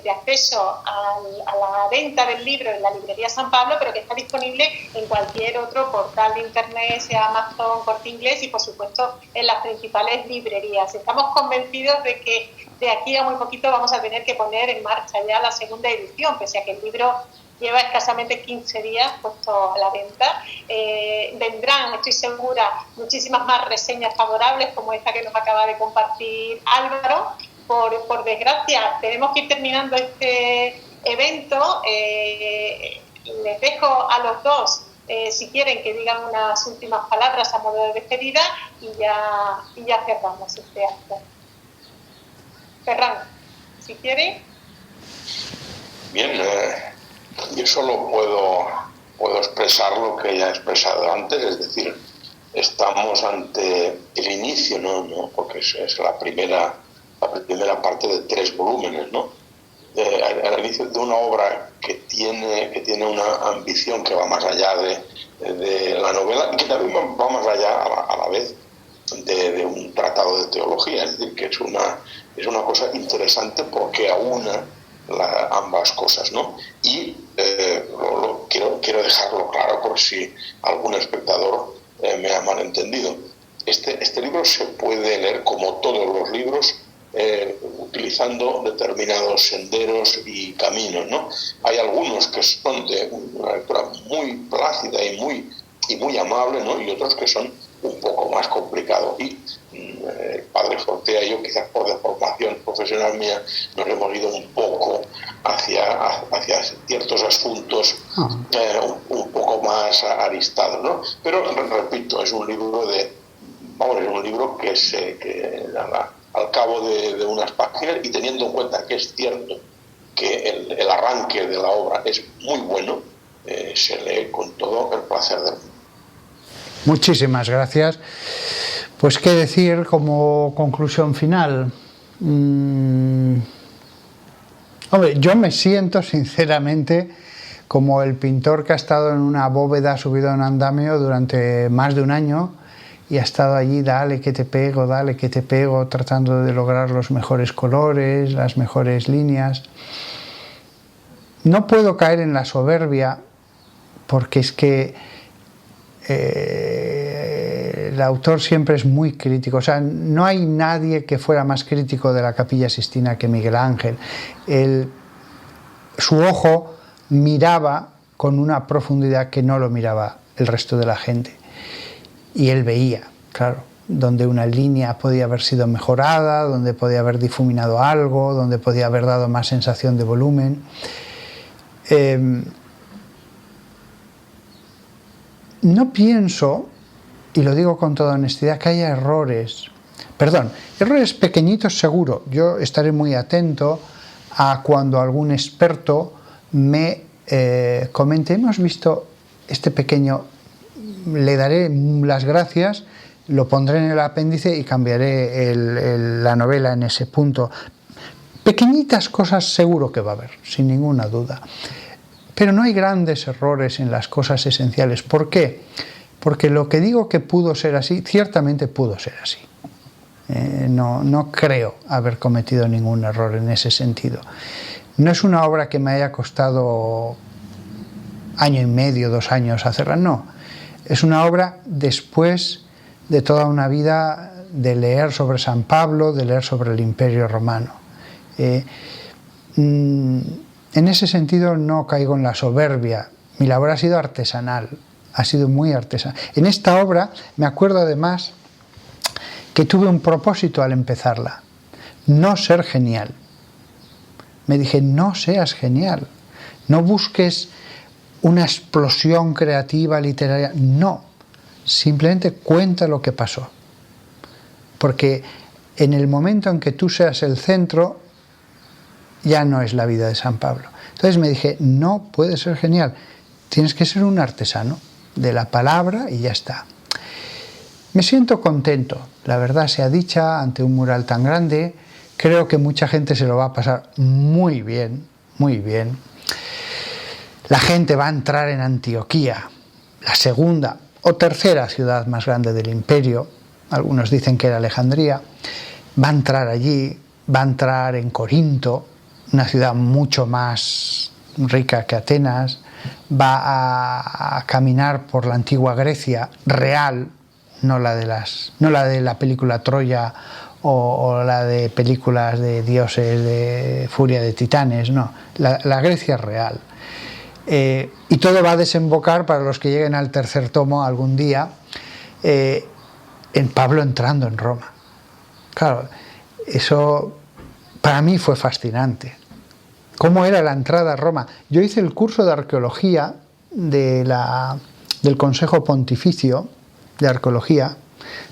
de acceso a la venta del libro en la librería San Pablo, pero que está disponible en cualquier otro portal de internet, sea Amazon, Corte Inglés y por supuesto en las principales librerías. Estamos convencidos de que de aquí a muy poquito vamos a tener que poner en marcha ya la 2ª edición, pese a que el libro lleva escasamente 15 días puesto a la venta. Vendrán, estoy segura, muchísimas más reseñas favorables como esta que nos acaba de compartir Álvaro. Por desgracia, tenemos que ir terminando este evento. Les dejo a los dos si quieren que digan unas últimas palabras a modo de despedida y ya cerramos este acto. Ferran, si quiere. Bien, yo solo puedo expresar lo que ya he expresado antes, es decir, estamos ante el inicio, ¿no? Porque es la primera parte de 3 volúmenes, ¿no? Al inicio de una obra que tiene una ambición que va más allá de la novela y que también va más allá a la vez de un tratado de teología, es decir, que es una cosa interesante porque aúna ambas cosas, ¿no? Y quiero dejarlo claro por si algún espectador me ha malentendido. Este libro se puede leer como todos los libros, utilizando determinados senderos y caminos, ¿no? Hay algunos que son de una lectura muy plácida y muy amable, ¿no? Y otros que son un poco más complicados. Y el padre Fortea y yo, quizás por deformación profesional mía, nos hemos ido un poco hacia ciertos asuntos un poco más aristados, ¿no? Pero repito, es un libro que al cabo de unas páginas, y teniendo en cuenta que es cierto que el arranque de la obra es muy bueno, se lee con todo el placer del mundo. Muchísimas gracias. Pues qué decir como conclusión final. Hombre, yo me siento sinceramente como el pintor que ha estado en una bóveda subido a un andamio durante más de un año y ha estado allí, dale que te pego, tratando de lograr los mejores colores, las mejores líneas. No puedo caer en la soberbia porque es que el autor siempre es muy crítico. O sea, no hay nadie que fuera más crítico de la Capilla Sixtina que Miguel Ángel. Su ojo miraba con una profundidad que no lo miraba el resto de la gente. Y él veía, claro, donde una línea podía haber sido mejorada, donde podía haber difuminado algo, donde podía haber dado más sensación de volumen. No pienso, y lo digo con toda honestidad, que haya errores pequeñitos seguro. Yo estaré muy atento a cuando algún experto me comente, hemos visto este pequeño, le daré las gracias, lo pondré en el apéndice y cambiaré la novela en ese punto. Pequeñitas cosas seguro que va a haber, sin ninguna duda. Pero no hay grandes errores en las cosas esenciales. ¿Por qué? Porque lo que digo que pudo ser así, ciertamente pudo ser así. No creo haber cometido ningún error en ese sentido. No es una obra que me haya costado 1 año y medio, 2 años hacerla, no. Es una obra después de toda una vida de leer sobre San Pablo, de leer sobre el Imperio Romano. En ese sentido no caigo en la soberbia. Mi labor ha sido artesanal, ha sido muy artesanal. En esta obra me acuerdo además que tuve un propósito al empezarla: no ser genial. Me dije, no seas genial, no busques una explosión creativa, literaria, no, simplemente cuenta lo que pasó. Porque en el momento en que tú seas el centro, ya no es la vida de San Pablo. Entonces me dije, no puedes ser genial, tienes que ser un artesano de la palabra y ya está. Me siento contento, la verdad sea dicha, ante un mural tan grande. Creo que mucha gente se lo va a pasar muy bien, muy bien. La gente va a entrar en Antioquía, la segunda o tercera ciudad más grande del imperio. Algunos dicen que era Alejandría. Va a entrar allí, va a entrar en Corinto, una ciudad mucho más rica que Atenas. Va a caminar por la antigua Grecia real, no la de la película Troya o la de películas de dioses, de furia de titanes, no, la Grecia real. Y todo va a desembocar, para los que lleguen al 3er tomo algún día, en Pablo entrando en Roma. Claro, eso para mí fue fascinante. ¿Cómo era la entrada a Roma? Yo hice el curso de arqueología de la del Consejo Pontificio de Arqueología,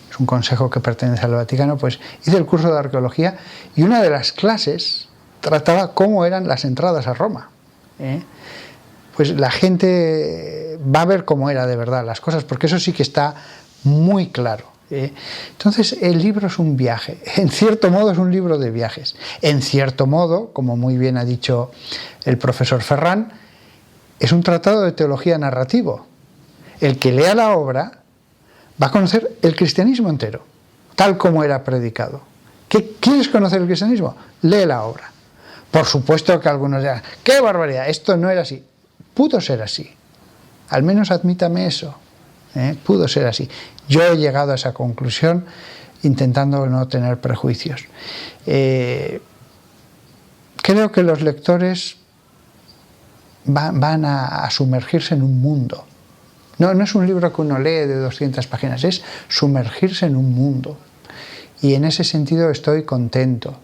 es un consejo que pertenece al Vaticano, pues hice el curso de arqueología y una de las clases trataba cómo eran las entradas a Roma. Pues la gente va a ver cómo era de verdad las cosas, porque eso sí que está muy claro. Entonces el libro es un viaje, en cierto modo es un libro de viajes, en cierto modo, como muy bien ha dicho el profesor Ferran, es un tratado de teología narrativo. El que lea la obra va a conocer el cristianismo entero, tal como era predicado. ¿Quieres conocer el cristianismo? Lee la obra. Por supuesto que algunos dirán, ¡qué barbaridad! Esto no era así. Pudo ser así. Al menos admítame eso. Pudo ser así. Yo he llegado a esa conclusión intentando no tener prejuicios. Creo que los lectores van a sumergirse en un mundo. No es un libro que uno lee de 200 páginas, es sumergirse en un mundo. Y en ese sentido estoy contento.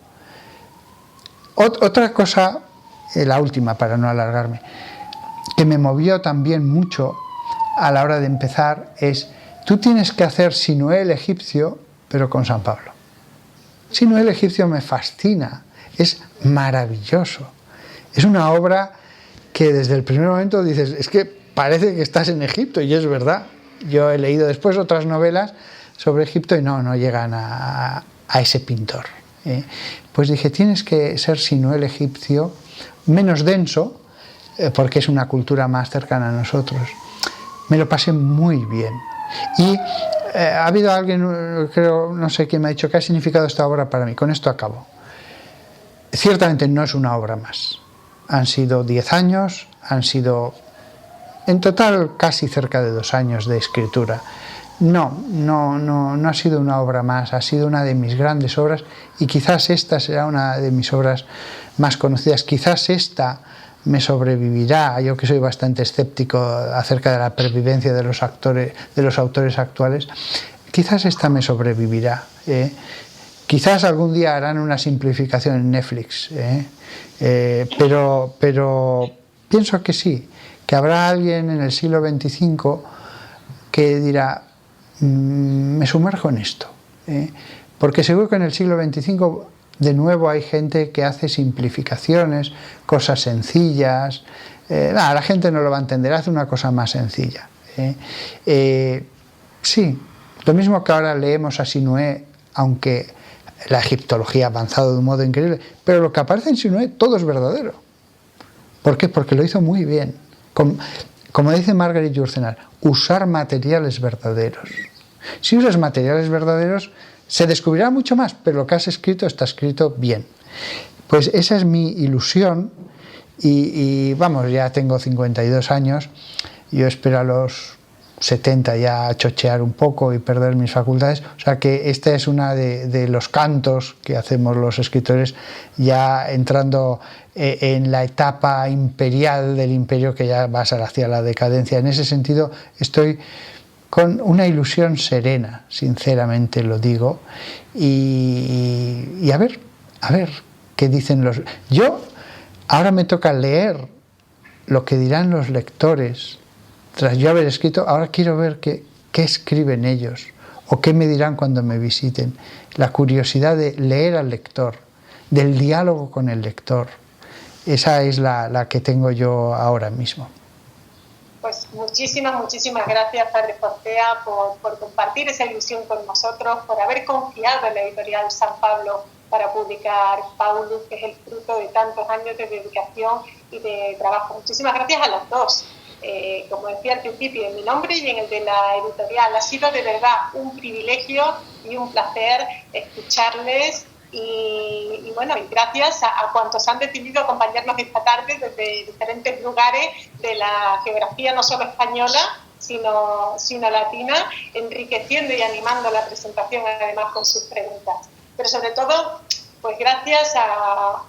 Otra cosa, la última para no alargarme, que me movió también mucho a la hora de empezar es, tú tienes que hacer Sinué el egipcio, pero con San Pablo. Sinué el egipcio me fascina, es maravilloso. Es una obra que desde el primer momento dices, es que parece que estás en Egipto, y es verdad. Yo he leído después otras novelas sobre Egipto y no llegan a ese pintor. Pues dije, tienes que ser Sinué el egipcio, menos denso, porque es una cultura más cercana a nosotros. Me lo pasé muy bien. Y ha habido alguien, creo, no sé quién me ha dicho, ¿qué ha significado esta obra para mí? Con esto acabo. Ciertamente no es una obra más. Han sido 10 años, han sido en total casi cerca de 2 años de escritura. No ha sido una obra más, ha sido una de mis grandes obras y quizás esta será una de mis obras más conocidas. Quizás esta me sobrevivirá, yo que soy bastante escéptico acerca de la pervivencia de los autores actuales, quizás esta me sobrevivirá. Quizás algún día harán una simplificación en Netflix, pero pienso que sí, que habrá alguien en el siglo XXV que dirá, me sumerjo en esto, porque seguro que en el siglo XXV de nuevo hay gente que hace simplificaciones, cosas sencillas. La gente no lo va a entender, hace una cosa más sencilla. Sí, lo mismo que ahora leemos a Sinué, aunque la egiptología ha avanzado de un modo increíble, pero lo que aparece en Sinué todo es verdadero. ¿Por qué? Porque lo hizo muy bien. Como dice Marguerite Yourcenar, usar materiales verdaderos. Si usas materiales verdaderos, se descubrirá mucho más, pero lo que has escrito está escrito bien. Pues esa es mi ilusión y vamos, ya tengo 52 años, yo espero a los 70 ya chochear un poco y perder mis facultades, o sea que esta es una de los cantos que hacemos los escritores ya entrando en la etapa imperial del imperio que ya va hacia la decadencia. En ese sentido estoy con una ilusión serena, sinceramente lo digo, y a ver qué dicen los... Yo ahora me toca leer lo que dirán los lectores, tras yo haber escrito, ahora quiero ver qué escriben ellos, o qué me dirán cuando me visiten. La curiosidad de leer al lector, del diálogo con el lector, esa es la que tengo yo ahora mismo. Pues muchísimas gracias, Padre Fortea, por compartir esa ilusión con nosotros, por haber confiado en la editorial San Pablo para publicar Paulus, que es el fruto de tantos años de dedicación y de trabajo. Muchísimas gracias a las dos. Como decía al principio, en mi nombre y en el de la editorial, ha sido de verdad un privilegio y un placer escucharles. Y bueno, y gracias a cuantos han decidido acompañarnos esta tarde desde diferentes lugares de la geografía no solo española, sino latina, enriqueciendo y animando la presentación además con sus preguntas. Pero sobre todo, pues gracias a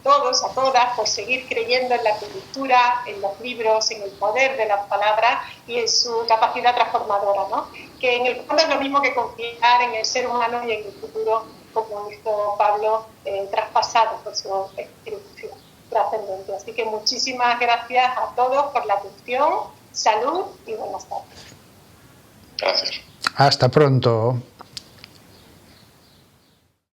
todos, a todas, por seguir creyendo en la cultura, en los libros, en el poder de la palabra y en su capacidad transformadora, ¿no? Que en el fondo es lo mismo que confiar en el ser humano y en el futuro, como hizo Pablo, traspasado por su inscripción trascendente. Así que muchísimas gracias a todos por la atención Salud y buenas tardes. Gracias. Hasta pronto.